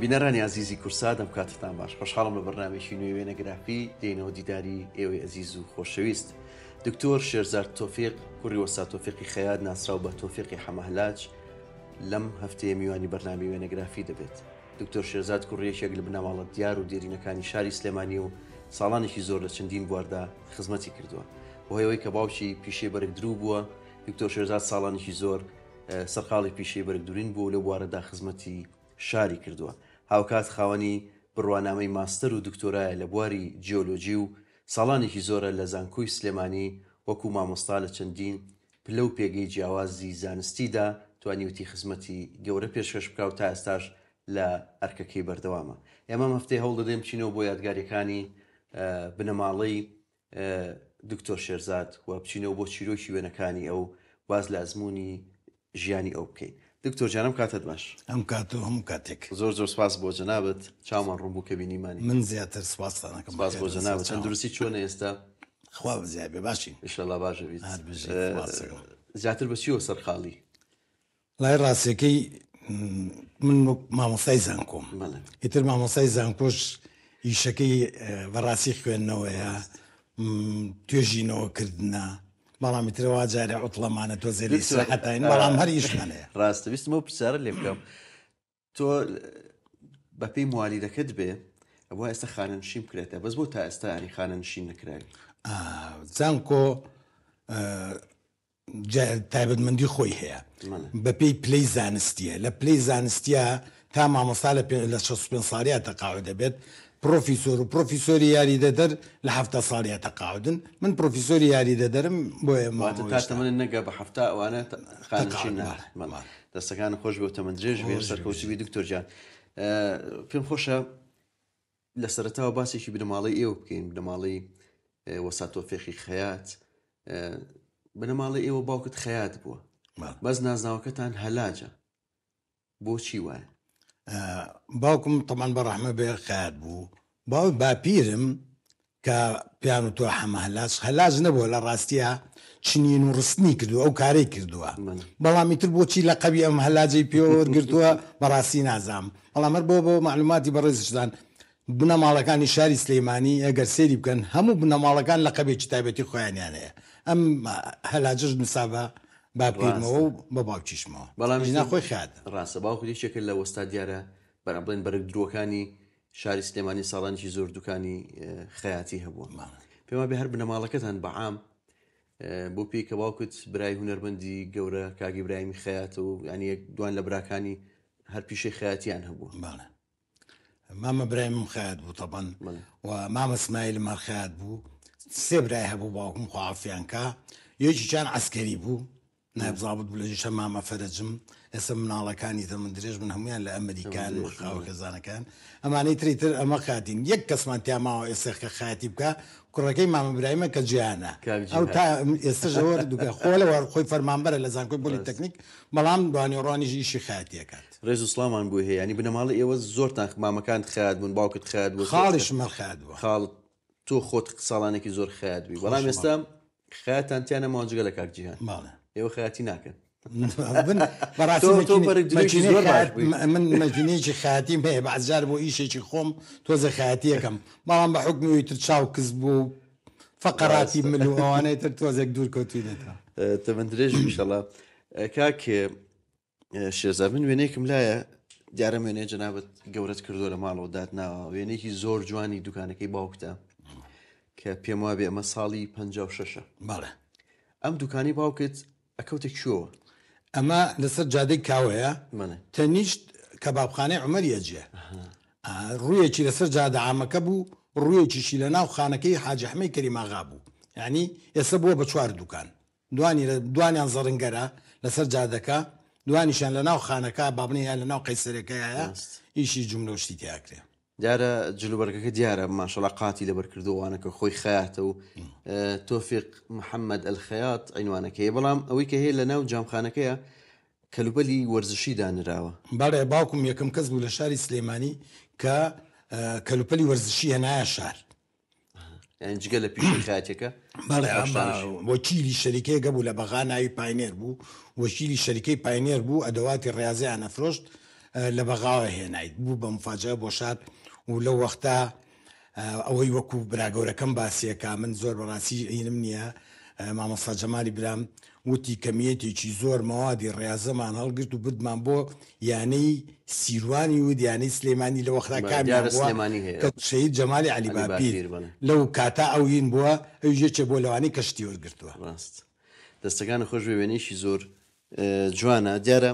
بینەرانی عزیزی کورسا دەم کاتتان باش خۆشحاڵم لە بەرنامێکی نوێی وێنەگرافی دێنەوە دیداری ئێوەی عزیز و خۆشەویست. دکتۆر شێرزاد تۆفیق کوڕی وەستا تۆفیقی خەیات ناسراو بە تۆفیقی حەمەهلاج لەم هەفتەیە میوانی بەرنامی وێنەگرافی دەبێت. دکتۆر شێرزاد کوڕیەکێک لە بنەماڵە دیار و دێرینەکانی شاری سلێمانی و ساڵانێکی زۆر لە چەندین بواردا خزمەتی کردووە. بۆهۆیەوەی کە باوکی پیشەی بەرگ درو بووە، دکتۆر شێرزاد ساڵانێکی زۆر سەرقاڵی پیشەی بەرگ دوورین بوو لە بوارەدا خزمەتی شاری کردووە. هاوکات خاوەنی بڕوانامەی ماستەر و دکتۆرایە لە بواری جیۆلۆجی و ساڵانێکی زۆرە لە زانکۆی سلێمانی وەکو مامۆستا لە چەندین پلە و پێگەی جیاوازی زانستیدا توانیوتی خزمەتی گەورە پێشکەش بکە و تا ئێستاش لە ئەرکەکەی بەردەوامە. ئێمە هەفتەی هەوڵ دەدەین بچینەوە بۆ یادگاریەکانی بنەماڵەی دکتۆر شێرزاد و بچینەوە بۆ چیرۆکی وێنەکانی ئەو واز لە ئەزمموی ژیانی ئەو بکەین. دکتۆر جانم کاتت باش. ئەم کات و هەموو کاتێک زۆر زۆر سپاس بۆ جەنابەت، چاومان ڕوون بوو کە بینیمانی. من زیاتر سپاسانەکەم. سپاس بۆ جەنابەت. چەند درستی چۆنە ئێستا؟ خوا بزیاد بێ باشی ئینشەڵڵا باشە بیت. زیاتر بە چیوە سەرخاڵی؟ لای ڕاستیەکەی من مامۆستای زانکۆم، ئیتر مامۆستای زانکۆش ئیشەکەی بەڕاستی خوێندنەوەیە، توێژینەوەکردنە، بەڵام ترەوە جارێ عوتڵەمانە تۆ زێری ساحەتین، بەڵام هەر ئیشمانەیە. ڕاستە ویستمەوە پرسیارە لێ بکەم، تۆ بەپێی موالیدەکەت بێ ئەوە ئێستا خانەنشین بکرێتە، بەس بۆ تا ئێستا ینی خانەنشین نەکراوی؟ زانکۆ تایبەتمەندی خۆی هەیە، بەپێی پلەی زانستیە، لە پلەی زانستیە تا مامۆستا لە 65 ساڵیە تەقاعد دەبێت، پرۆفیسۆر و پرۆفیسۆری یاری دەدەر لە 70 ساڵیە تەقاعدن. من پرۆفیسۆری یاری دەدەرم بۆیە تاتەمەن نەگە بە هەفتە ئەوانە خانەنشین دەستەکان خۆش بێ تەمەند درێژ بێ سەرکەوتوی دکتۆر جان. پێم خۆشە لە سەرەتاوە باسێکی بنەماڵەی ئێوە بکەین، بنەماڵەی وەستا تۆفیقی خەیات. بنەماڵی ئێوە باوکت خەیات بووە، بەس نازناوەکەتان هەلاجە، بۆچی وایە؟ باوکم تەمان بەڕەحمە بێ خەیات بوو. باوک باپیرم کە پیان و تۆ حەمەهلاج هەلاج نەبووە، لە ڕاستیە چنین و ڕستنی کردووە، ئەو کارەی کردووە، بەڵامی تر بۆچی لە قەبی ئەم هەلاجەی پێوەگرتووە بەڕاستی نازام. بەڵام هەر بۆ معلوماتی بەڕێزشدان بنەماڵەکانی شاری سلەیمانی ئەگەر سێری بکەن هەموو بنەماڵەکان لە قەبێکی تایبەتی خۆیانیان هەیە. ئەم هەلاجەش نووسابە باپیرمەوە و بە باوکیشمەوە، بەڵام خۆی خات ڕاستە. باوکو دیشێکە لە وەستا دیارە بەرامبڵێن بەرەک درۆکانی شاری سلێمانی ساڵانێکی زۆر دوکانی خەیاتی هەبووە. پێما بێ هەر بنەماڵەکەتان بەعام بۆ پێی کە باوکت برای هونەرمەندی گەورە کاگی برایمی خەیاتە و ینی دوان لە براکانی هەر پیشەی خەیاتیان هەبووە. مامە برایم خەیات بوو تەبەن و مامە اسماعیل مەر خەیات بوو. سێ برای هەبوو باوکم خواعافیانکە، یەکیان عەسکەری بوو، نایب زابط بوو، لەژیشە مامە فەرەجم. ئێستا مناڵەکانی تەمەند درێژ من هەمویان لە ئەمریکان خاوە خێزانەکان ئەمانەی تریتر ئەمە خاتین. یەک کەسمان تیاماوە ئێستا کە خەیاتی بکە کوڕەکەی مامە برایمە کە جیانە، ئەو تا ئێستا ژەوە دوکە خۆلەوە خۆی فەرمانبەرە لە زانکۆی پۆلی تەکنیک، بەڵام دوانێڕوانی ئیشی خەیاتیەکات. ڕێز و سڵامان بوو هەیە، ینی بنەماڵی ئێوە زۆرتان مامەکان خەیات بوون، باوکت خەیات بوو، خاڵیش مەر خەیات بووە. خاڵ تۆ خۆت ساڵانێکی زۆر خەیات بووی، بەڵام ئێستا خەیاتان تیانە ماوەجگە لە کاک جیهان. ئێوە خەیاتی ناکەن. من مەجنێکی خەیاتیم هەیە، بەعزار بۆ ئیشێکی خۆم تۆزە خەیاتی یەکەم، بەڵام بە حکمی تر چاو کەس بوو فەقەراتی من و ئەوانەی تر تۆزێک دوور کەوتوینێتەوە. تەمەند درێژ ئینشەڵڵا. کاک شێرزاد من وێنەیەکم لایە دیارە وێنەیە جەنابەت گەورەت کردووە لە ماڵەوە دادناوە، وێنەیەکی زۆر جوانی دوکانەکەی باوکتە کە پێم وابێ ئەمە ساڵی 56. بەڵێ ئەم دوکانی باوکت ئەکەوتێک شووە؟ ئەمە لەسەر جادەی کاوەیە، تەنیشت کەبابخانەی عومەریە جێ، ڕوویەکی لەسەر جادە عامەکە بوو، ڕوویەکیشی لە ناو خانەکەی حاجی ئەحمەی کەریماغا بوو. یعنی ئێستا بووە بە 4 دوکان، دوانیان زەڕنگەرە لەسەر جادەکە، دوانیشان لە ناو خانەکە بابنەیە لە ناو قەیسەرەکەیە، ئیشی جوملە و شتی تیاکرێ. دیارە جلوبەرگەکە دیارە ماشەڵڵا قاتی لەبەرکردووانەکە خۆی خەیاتە و تۆفیق محەممەد ئەلخەیات عینوانەکەی، بەڵام ئەوەی کە هەیە لە ناو جامخانەکەیە کەلوبەلی وەرزشی دانراوە. بەڵێ باوکم یەکەم کەس بوو لە شاری سلێمانی کە کەلوپەلی وەرزشی هەنایە شار، جگە لە پیشی خەیاتەکە. بەڵێ وەکیلی شەریکەیە گەبوو لە بەغا ناوی پاینێر بوو، وەکیلی شەریکەی پاینێر بوو، ئەدەواتی ڕاضیانە فرۆشت، لە بەغاوە هێنایت بوو بە مفاجە بۆ شار و لەو وەختا ئەوەی وەکو براگەورەکەم باسیەکە من زۆر بەڕاستی ئینم نییە مامۆستا جەمالی برام وتی کەمیەتێکی زۆر مەوادی ڕێازەمان هەڵگرت و بدمان بۆ یانەی سیروانی و دیانەی سلێمانی لە وەختا کامیان کە شەید جەمالی عەلی باپیر لەو کاتا ئەوین بووە ئەو یەکێ بۆ لەوانەی کەشتی وەرگرتووە. ڕاست دەستەکان خۆش وێنێکی زۆر جوانە. دیارە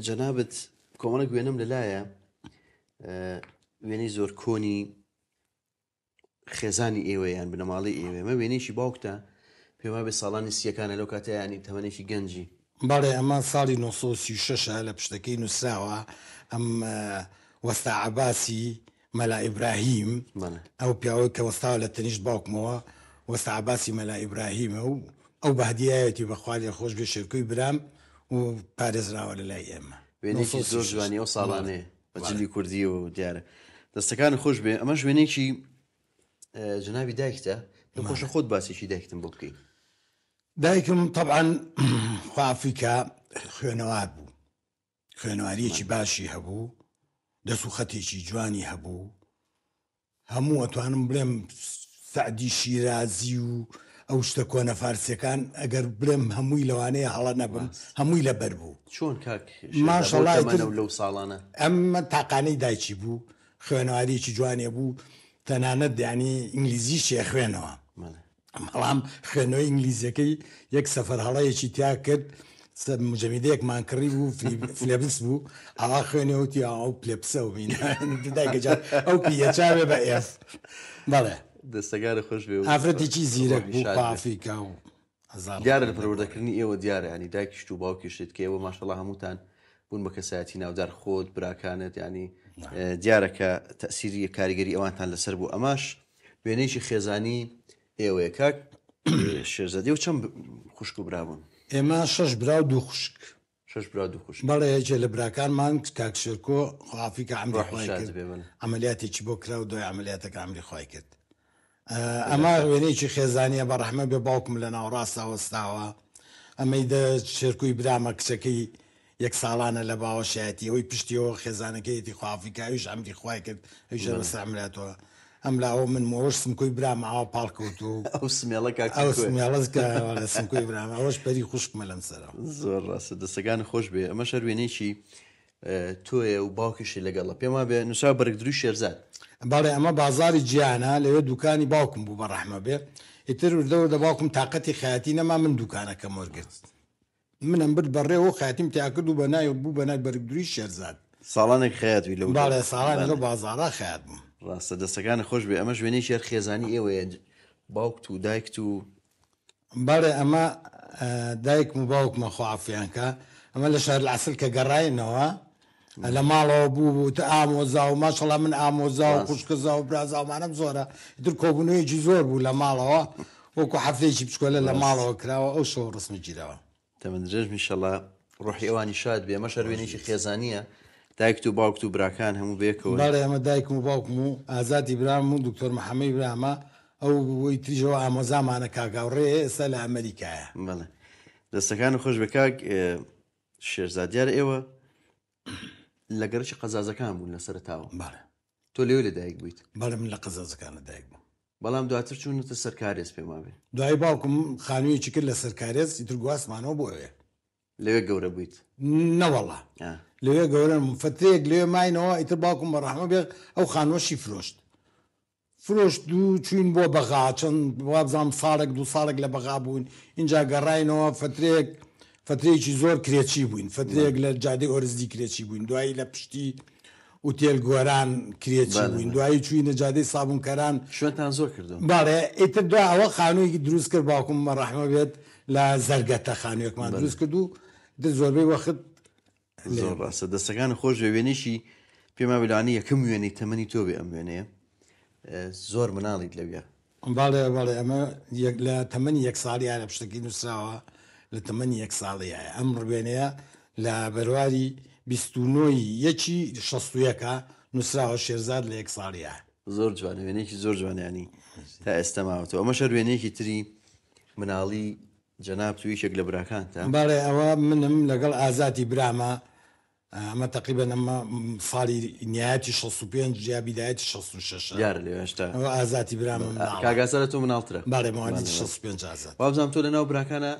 جەنابەت کۆمەڵێک وێنەم لەلایە وێنەی زۆر کۆنی خێزانی ئێوەیان بنەماڵی ئێوێ مە وێنێکی باوکتە پێما بێ ساڵانی سیەکانە لەو کاتە ینی تەمەنێکی گەنجی. بەڵێ ئەمە ساڵی 1936 لە پشتەکەی نووسراوە ئەم وەستا عەباسی مەلا ئیبراهیم ئەو پیاوەی کە وەستاوە لە تەنیشت باوکمەوە وەستا عەباسی مەلا ئیبراهیمە و ئەو بەهدیایەتی بەخوا لێ خۆش بێ شێرکۆی برام و پارێزراوە لە لای ئێمە. وێنێکی زۆر جوانی ئەو ساڵانەیە بەجلی کوردی و دیارە دەستەکان خۆش بێ. ئەمەش وێنێکی جنابی دایکتە لە خۆشە خۆت باسێکی دایکتم بۆ بکەی. دایکم طبعاً خوافیکە خوێنەوار بوو خوێنەواریەکی باشی هەبوو دەست و خەتێکی جوانی هەبوو هەموو ئەتوانم بڵێم سعدی شیرازی و ئەو شتە کۆنە فارسیەکان ئەگەر بڵێم هەمووی لەوانەیە هەڵە نەبم هەمووی لەبەر بوو. چۆن کاک ماشەڵڵا لەو ساڵانە ئەمە تاقانەی دایکی بوو خوێنەواریەکی جوانێ بوو تەنانەت یانی ئینگلیزیشیە خوێنەوە بەڵام خوێنەوەی ئینگلیزیەکەی یەک سەفەر هەڵەیەکی تیا کرد مجەمیدەیەکمان کڕی بوو فلێبس بوو ئاوا خوێنێوتی ئەو پلێپسە و بینایگەجار ئەو پیەچاوێ بە ئێف بەڵێ دەستەگارە خۆش بێ ئافرەتێکی زیرەک بوو پافیکە و دیارە لە پەروەردەکردنی ئێوە دیارە ینی دایکیشت و باوکیشت کە ئێوە ماشەڵڵا هەمووتان بوون بە کەسایەتی ناودار خۆت براکانت ینی دیارە کە تەسیری کاریگەری ئەوانتان لەسەر بوو. ئەماش وێنەیەکی خێزانی ئێوەیە کاک شێرزەدی و چەند خوشک و برابوون؟ ئێمە 6 برا و 2 خوشک. 6 برا 2 خوشک. بەڵێ یەکێ لە براکانمان کاک شێرکۆ خوافیکە عەمری خوای کرد عەمەلیاتێکی بۆ کرا و دوای عەمەلیاتەکە عەمری خوای کرد. ئەمە وێنەیەکی خێزانیە بە ڕەحمە بێ باوکم لە ناوەڕاستە وەستاوە ئەمەی دە شێرکۆی برامە کچەکەی یەک ساڵانە لە باوەشایەتی ئەوەی پشتیەوە خێزانەکەیەتی خوافیکاویش ئەمری خوای کرد ئەویش بەسەر عەمەلیاتەوە ئەم لاوە من مۆش سمکۆی برام ئاوا پاڵکەوت و ئەو سمێڵە سمێڵەکە سمکۆی برام ئەوەش پەری خوشکمە لەم سەرەوە. زۆر ڕاستە دەستەکان خۆش بێ. ئەمە شەر وێنێکی تۆیە و باوکیشی لەگەڵە پێما بێ نووسا بەرگدروی شێرزاد. بەڵێ ئەمە بازاری جیانە لەوێ دوکانی باوکم بوو بە ڕەحمە بێ ئیتر دەوردە باوکم تااقەتی خەیاتی نەما من دوکانەکەم وەرگرت منم برد بەڕێەوە خەیاتیم تیا کرد و بەنای بوو بەنای بەرگدروی شێرزاد ساڵانێک خەیاتوی لەو باڵێ ساڵان لە بازارە خەیات بووم. ڕاستە دەستەکان خۆش بێ. ئەمەش وێنەی شێر خێزانی ئێوەیە باوکت و دایکت و بەڵێ ئەمە دایکم و باوکمە خوافیانکە ئەمە لە شار العەسل کە گەڕاینەوە لە ماڵەوە بوو تە ئامۆزا و ماشەڵڵا من ئامۆزا و خوشکەزا و برازاومانم زۆرە ئیتر کۆبوونەوەیەکی زۆر بوو لە ماڵەوە وەکو حەفتەیەکی بچکۆلە لە ماڵەوە کراوە ئەو شەو ڕسمی گیرەوە. تەمەندرێژ میشەڵڵا ڕۆحی ئەوانی شاد بێ. ئەمە شەر وێنێکی خێزانیە دایکت و باوکت و براکان هەموو بێکەوە. بەڵێ ئەمە دایکم و باوکم و ئازادی برام و دکتۆر محەممەی برامە ئەو بۆی تریژەوە ئامۆزامانە کاگاوڕێ ئێستا لە ئەمریکایە. بەڵێ دەستەکان خۆش بە کاک شێرزاد دیارە ئێوە لە گەرەی قەزازەکان بوون لە سەرتاوە. بەڵێ تۆ لێوێ لە دایک بوویت؟ بەڵێ من لە قەزازەکانە دایک بووم بەڵام دواتر چوونەتە سەرکارێز پێما بێ. دوای باوکم خانوویەکی کرد لە سەرکارێز ئیتر گواستمانەوە بۆ ئەوێ لەوێ گەورە بوویت؟ نەوەڵا لەوێ گەورە فترێک لێ ماینەوە ئیتر باوکم بە ڕەحمە بێ ئەو خانوەشی فرۆشت و چوین بۆ بەغا چەند وابزانام ساڵێک 2 ساڵێک لە بەغا بوون اینجا گەڕاینەوە فترێکی زۆر کرێچی بووین فترێک لە جادەی ئۆرزدی کرێچی بووین دوایی لە پشتی ئوتێل گۆران کرێچی بووین دوایی چوینە جادەی سابونکەران شوێنتان زۆر کردو. باڵێ ئیتر دوای ئەوە خانوویەکی دروست کرد باوکم بە ڕەحمە بێت لە زەرگەتە خانوویەکمان دروست کرد و زۆربەی وەخت زۆر ڕاستە دەستەکان خۆش وێنێکی پێما بلانی یەکەم وێنەی تەمەنی تۆ بێ ئەم وێنەیە زۆر مناڵیت لەوێ. باڵێ ئەمە لە تەمەنی 1 ساڵیە لە پشتەکەی نووسراوە لە تەمەنی 1 ساڵیە ئەم ڕوێنەیە لە بەرواری 29 61 نووسراوە شێرزاد لە 1 ساڵیە. زۆر جوانە وێنێکی زۆر جوانیانی تا ئێستا ماوەتەوە. ئەمە شەر وێنەیەکی تری مناڵی جەناب تویشێک لە براکان تا باڵێ ئەوە منم لەگەڵ ئازاتی برامە ئەمە تقریبا ئەمە ساڵی نهایەتی 65 یا بیدایەتی 66 دیارە لێ هێشتا ئەوە ئازاتی برامە کاگاسە لە تۆ مناڵترە باڵێ ماوەندی 65 ئازاد وابزانام تۆ لە ناو براکانە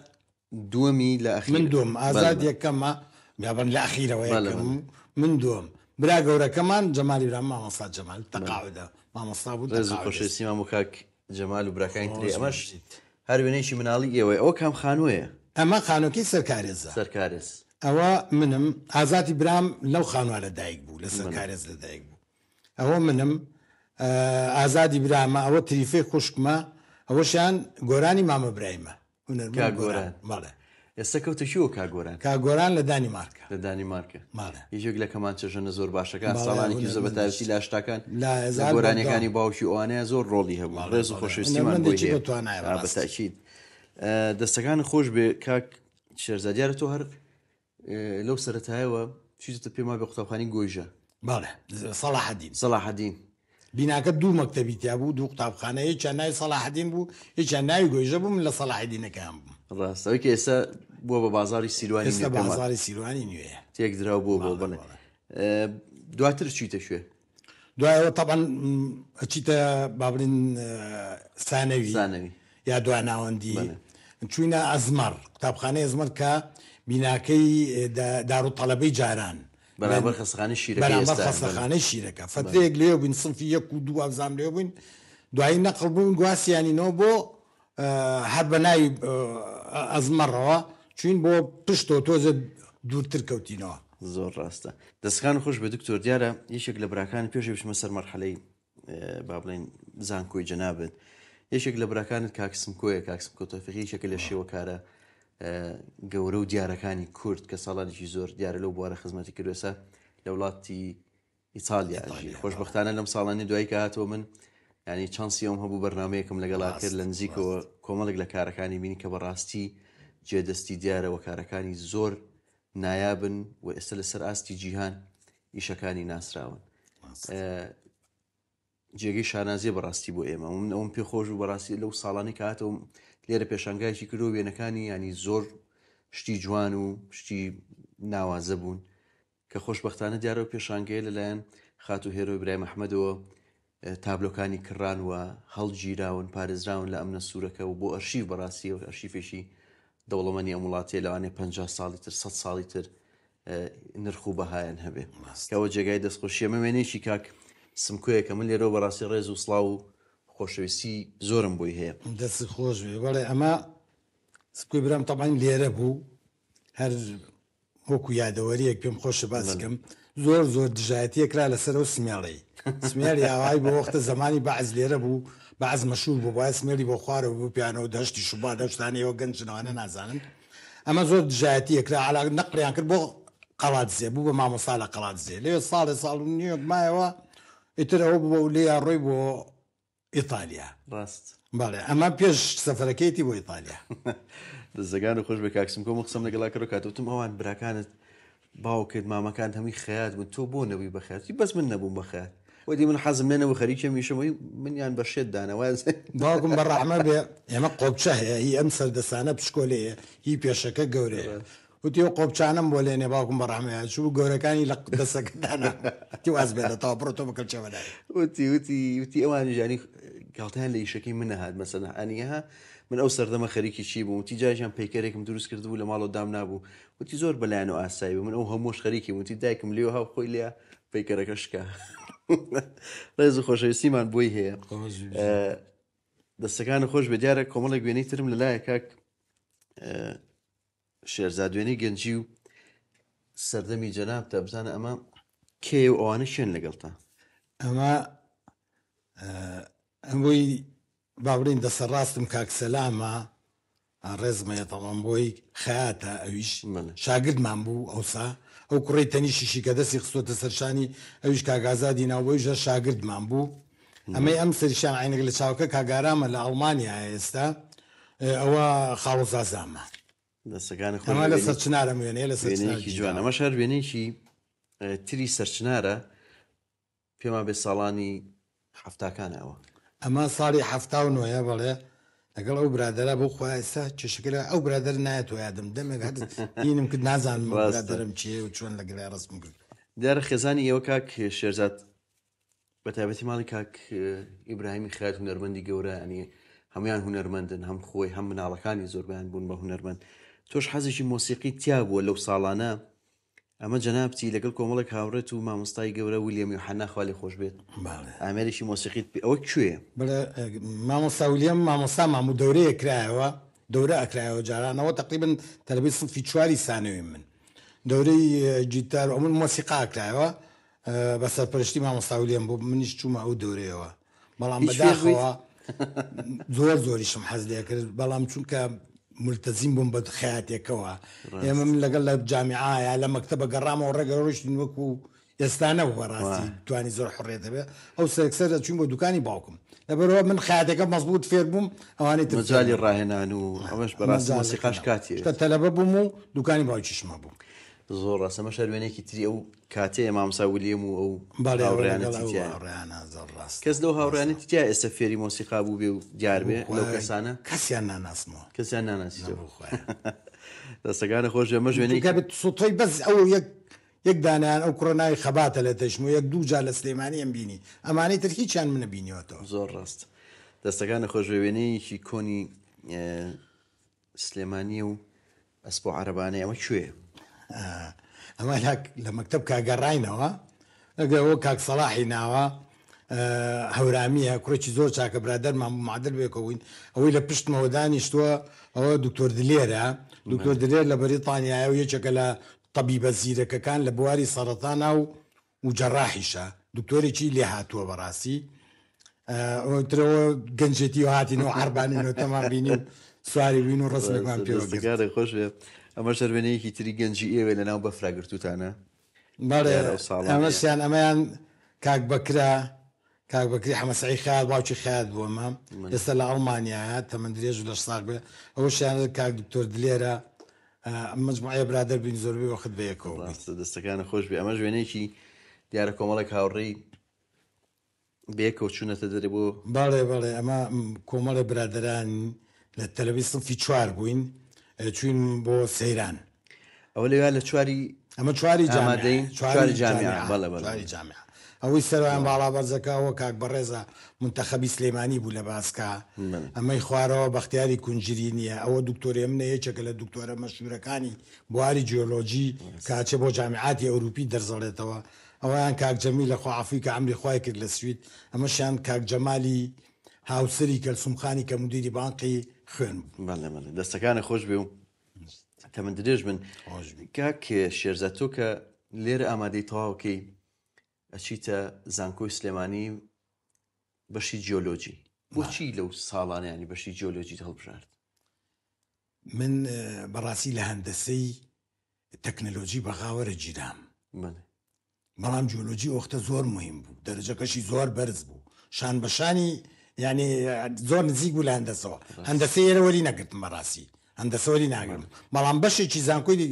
دووەمی لە ئەخیر من دوم ئازاد یەکەمە بیابن لە ئەخیرەوە یەکەم من دوم برا گەورەکەمان جەمالی برام مامۆستا جەمال تەقاعدە مامۆستا بوو ڕێز و خۆشەویستی مام و کاک جەمال و براکانی ترێ ئەمەش هەر وێنەیەکی مناڵی ئێوەی ئەوە کام خانوویە ئەمە خانۆکی سەرکارێزە سەرکارێز ئەوە منم ئازاتی برام لەو خانووارە دایک بوو لە سەرکارێز لە دایک بوو ئەوە منم ئازادی برامە ئەوە تریفەی خوشکمە ئەوەشیان گۆرانی مامە برایمە گۆران بەڵێ ئێستا کەوتەشیوە کاگۆران کاگۆران لە دانیمارکە لە دانیمارکە ماڵێ یەکێک لە کەمان چێژەنە زۆر باشەکان ساڵانێکی زۆر بەتایبەتی لە هەشتاکان لا گۆرانەکانی باوکی ئەوانەیە زۆر ڕۆڵی هەبوو ڕێز و خۆشەویستیمان بۆی هەیە بەتاکید دەستەکان خۆش بێ کاک شێرزادیارە تۆ هەر لەو سەرەتایەوە چیتە پێما بێ قوتابخانەی گۆیژە باڵێ سەلاحەدین بیناکە دوو مەکتەبی تیا بوو دوو قوتابخانە هیچیان ناوی سەلاحەدین بوو هیچیان ناوی گۆیژە بوو من لە سەلاحەدینەکەیان بووم ڕاستەوەی کە ئێستا بووە بە بازاری سیروانی ئێستا بازاری سیروانی نوێیە تێک دراو بوو بۆ بڵێ دواتر چیتە شوێ دوایەوە تەبەن ئەچیتە بابرین سانەوی یا دواناوەندی چوینە ئەزمەر قوتابخانەی ئەزمەر کە بیناکەی داروتەڵەبەی جاران بەرامبەر خەستەخانەی شیرەکە فترێک لێ بووین سنفی یەک و دوو ئەگزام لێ بووین دوایی نەقڵ بووین گواسیانینەوە بۆ هەر بە ناوی ئەزمەڕەوە چوین بۆ پشتۆ تۆزە دوورتر کەوتینەوە زۆر ڕاستە دەستخان خۆش بە دکتۆر دیارە یەکێک لە براکانی پێشی بچمە سەر مەرحەلەی با بڵێن زانکۆی جەنابێت یەکێک لە براکانت کاکسم کۆیە کاکسم کۆتۆفیقی یەکێک لە شێوەکارە گەورە و دیارەکانی کورد کە ساڵانێکی زۆر دیارە لەو بوارە خزمەتی کردوێسە لە وڵاتی ئیتالیا خۆشبەختانە لەم ساڵانی دوایی کە هاتەوە من ینی چانسی ئەوم هەبوو بەرنامەیەکم لەگەڵا کرد لە نزیکەوە کۆمەڵێک لە کارەکانی بینی کە بەڕاستی جێدەستی دیارەوە کارەکانی زۆر نایابن و ئێستا لەسەر ئاستی جیهان ئیشەکانی ناسراون جێگەی شانازیە بەڕاستی بۆ ئێمە ئەوم پێخۆش و بەڕاستی لەو ساڵانی کە هاتەوە لێرە پێشانگایکی کردو وێنەکانی ینی زۆر شتی جوان و شتی ناوازە بوون کە خۆشبەختانە دیارە و پێشانگەیە لەلایەن خات و هێرۆی برای مەحمەدەوە تابلۆکانی کڕان و هەڵگیراون پارێزراون لە ئەمنە سوورەکە و بۆ ئەرشیف بەڕاستی و ئەرشیفێکی دەوڵەمەنی ئەم وڵاتێ لەوانێ 50 ساڵی تر 100 ساڵی تر نرخ و بەهایان هەبێ کەەوە جێگای دەستخۆشیە مەوێنێکی کاک سمکوەیە کە من لێرەوە بەڕاستی ڕێز و سڵاو و خۆشەویستی زۆرم بۆی هەیە دەستی خۆش بێ بەڵێ ئەمە سکوی برام تەبان لێرە بوو هەر وەکو یادەوەریەک پێم خۆشە باسیکەم زۆر دژایەتیەکرا لەسەر و سمێڵی سمێری ئاوای بۆ وەختە زمانی بەعز لێرە بوو بەعز مەشهور بوو باید سمێری بۆ خوارەوە بوو پیانەوە دەشتی شوبا دەشتانەوە گەنجنەوەە نازانن ئەمە زۆر دژایەتیەکرا علا نەقلیان کرد بۆ قەڵات زێ بوو بە مامۆستا لە قەڵات زێ لێ ساڵ و نیوە مایەوە ئیتر ئەوە بوو لێ ڕۆی بۆ ئیتالیا ڕاست باڵێ ئەمە پێش سەفەرەکەیەتی بۆ ئیتالیا دەزەگان و خۆش بە کاکسم کۆم قسم لەگەڵا کڕ کاتوتم ئەوان براکانت باوکت مامەکان هەمووی خەیات بوون تۆ بۆ نەبووی بەخێتی بەس من نەبووم بەخێت وەدی من حەزم لێنەوە خەریکە میشەوەی منیان بەشێت دانەوە باوکم بەڕەحمە بێ ئێمە قۆبچە هەیە هی ئەم سەردەسانە پشکۆلەیە هی پێشەکە گەورەیە وتی ئەو قۆبچانم بۆ لێنێ باوکم بەڕەحمەیە چوو گەورەکانی لە دەسەکەدانە تی واز بێتە تاوا بڕۆ تۆ بکەڵ چەوەدای وتی ئەوانی ژانی گاڵتیان لە ئیشەکەی من نەهات مەسەلا ئەنیها من ئەو سەردەمە خەریکی چی بوو وتی جایان پەیکەرێکم دروست کردبوو لە ماڵەوە دام نابوو وتی زۆر بەلایەن و ئاسایی بوو من ئەو هەمووش خەریکی وتی دایکم لێوە هاو خۆی لێ پەیکەرەکە شکا ڕێز و خۆشەویستیمان بۆی هەیە دەستەکان خۆش بە دیارە کۆمەڵێک وێنەی ترم لەلایە کاک شێرزاد وێنەی گەنجی و سەردەمی جەناب تا بزانە ئەمە کێ و ئەوانە شوێن لەگەڵتا ئەمە ئەمبووی باڵین دەسەڕاستم کاکسەلامە ڕێزمەیە تەڵام بۆی خەیاتە ئەویش شاگردمان بوو ئەوسا ئەو کوڕی تەنیشیشی کە دەستی خستۆتە سەرشانی ئەویش کاگازادی ناوەیژە شاگردمان بوو ئەمەی ئەم سەریشان عینەک لە چاوکە کاگارامە لە ئەڵمانیا ئێستا ئەوە خاڵۆزازامە دەستەکان ئەمە لە سەرچنارە وێنەیە لە سەرچنارێکی جوان ئەمە شار وێنێکی تری سەرچنارە پێما بێ ساڵانی هەفتاکانەوە ئەمە ساڵی 79 بەڵێ لەگەڵ ئەو برادرە بۆ خوا ئێستا چشکرا ئەو برادر نایەتەوە یادم دەمێک هەت هینم کرد نازانم برادرم چیە و چۆن لەگەڵای ڕستم کرد. دیارە خێزانی ئێوە کاک شێرزاد بە تایبەتی ماڵی کاک ئیبراهیمی خەیات هونەرمەندی گەورە، ئەنی هەمویان هونەرمەندن، هەم خۆی هەم مناڵەکانی زۆربیان بوون بە هونەرمەند. تۆش حەزێکی مۆسیقی تیا بووە لەو ساڵانە. ئەمە جەنابتی لەگەڵ کۆمەڵێک هاوڕێت و مامۆستای گەورە ویلیەم یوحەنا خوا لێ خۆش بێت ئامێرێکی مۆسیقیت ئەوە کوێیە؟ مامۆستا ویلیەم مامۆستا ماموو دەورەیە کرایەوە، دەورە ئەکرایەوە جارانەوە تقریبن تەلەبی سنفی 4 ثانوی من دەورەی جیتار ئەمن مۆسیقا کرایەوە بە سەرپەرشتی مامۆستا ویلیەم بۆ منیش چوومە ئەو دەورەیەوە. بەڵام بەداخەوە زۆریشم حەز لێ کرد، بەڵام چونکە ملتەزیم بووم بە خەیاتێکەوە ئێمە من لەگەڵ لە جامیعایە لە مەکتەبە گەڕامەوە ڕێگە ڕۆشتین وەکو ئێستانە بەڕاستی توانی زۆر حڕێتە بێ ئەو سەرکسەر دەچوین بۆ دوکانی باوکم لەبەرەوە من خەیاتەکە مەزبوط فێر بووم ئەوانەی مەجالی ڕاهێنان و ئەمەش بەڕاستی مۆسیقاش کاتێ کە تەلەبە بووم و دوکانی باوکیشمە بوو. زۆر ڕاستە ئەمە شەروێنێکی تری ئەو کاتەیە مامۆستا ویلیەم و ئەو کەس لەو هاوڕێیانەتی تیا ئێستا فێری مۆسیقا بوو بێ و دیار بێ لەو کەسانە کەسیان ناناسنەوە کەسیان ناناسیتەوە. دەستەکانە خۆش ئەمە ژوێنێک سوتۆی بەس ئەو یەک دانیان ئەو کوڕناوی خەباتە لە تەشم و یەک دوو جار لە سلێمانی ئەم بینی ئەمانەی تر هیچیان منە بینیوەتەوە. زۆر ڕاست دەستەکانە خۆش وێنەیەکی کۆنی سلێمانی و ئەسپۆ عەرەبانەی ئەمە کوێ؟ ئەمە لە مەکتەب کاگەڕاینەوە ئەگەوە کاک سەلاحی ناوە هەورامیە کوڕێکی زۆر چاکە برادەرمان معادل بێکەوەین ئەوەی لە پشتمەوە دانیشتووە ئەوە دکتۆر دلێرە دکتۆر دلێر لە بەریتانیایە و یەکێکە لە طەبیبە زیرەکەکان لە بواری سەرەتانە و جەڕاحیشە دکتۆرێکی لێ هاتووە بەڕاستی ترەوە گەنجێتی و هاتینەوە عەربانینەوە تەمان بینی و سواری بین و ڕسمێکمان پێوە خۆش بێ. ئەمە شەروێنەیەکی تری گەنجی ئێوێ لەناو بەفراگرتوتانە ئەمەشیان ئەمەیان کاک بەکری حەمەسعی خەیات باوکی خەیات بووەمە ئێستا لە ئەڵمانیایە تەمەند درێژ و 10 ساڵ بێ ئەوەشیان کاک دکتۆر دلێرە مجموعە برادر بین زۆربەی وەخت بەیەکەوە دەستەکانە خۆش بێ. ئەمە ژوێنێکی دیارە کۆمەڵێک هاوڕێی بێکەوە چوونەتە دەرێ بۆ بەڵێ ئەمە کۆمەڵە برادران لە تەلەڤیزیۆن سنفی 4 بووین چوین بۆ سەیران ئەوە لەوێ لە چواری ئەمە چواری جامیع ئەوەی سەروان باڵا بەرزەکەەوە کاک بەڕێزە منتەخەبی سلێمانی بوو لە باسکە ئەمەی خوارەوە بەختیاری کونجری نییە ئەوە دکتۆری منە یەکێکە لە دکتۆرە مەشهورەکانی بواری جیۆلۆجی کاچە بۆ جامیعاتی ئەوروپی دەرزەڵێتەوە ئەویان کاک جەمیل لە خواعافی کە ئەمری خوای کرد لە سوید ئەمەشیان کاک جەمالی هاوسری کەلسومخانی کە مدیری بانقی خوێن بوو. دەستەکانە خۆش بێ و تەمەند درێژ بن. کاک شێرزاد تۆ کە لێرە ئامادەی تەواوکەی ئەچیتە زانکۆی سلێمانی بەشی جیۆلۆجی بۆچی لەو ساڵانیانی بەشی جیۆلۆجیت هەڵبژارد؟ من بەڕاستی لە هەندەسەی تەکنەلۆجی بەغاوەرە گیرام بەڵام جیۆلۆجی ئۆختە زۆر مهم بوو دەرەجەکەشی زۆر بەرز بوو شان بەشانی یعنی زۆر نزیک بوو لە هەندەسەوە هەندەسەی ئێرەوەری نەگرتم بەڕاستی هەندەسەوەری ناگرم بەڵام بەشێکی زانکۆی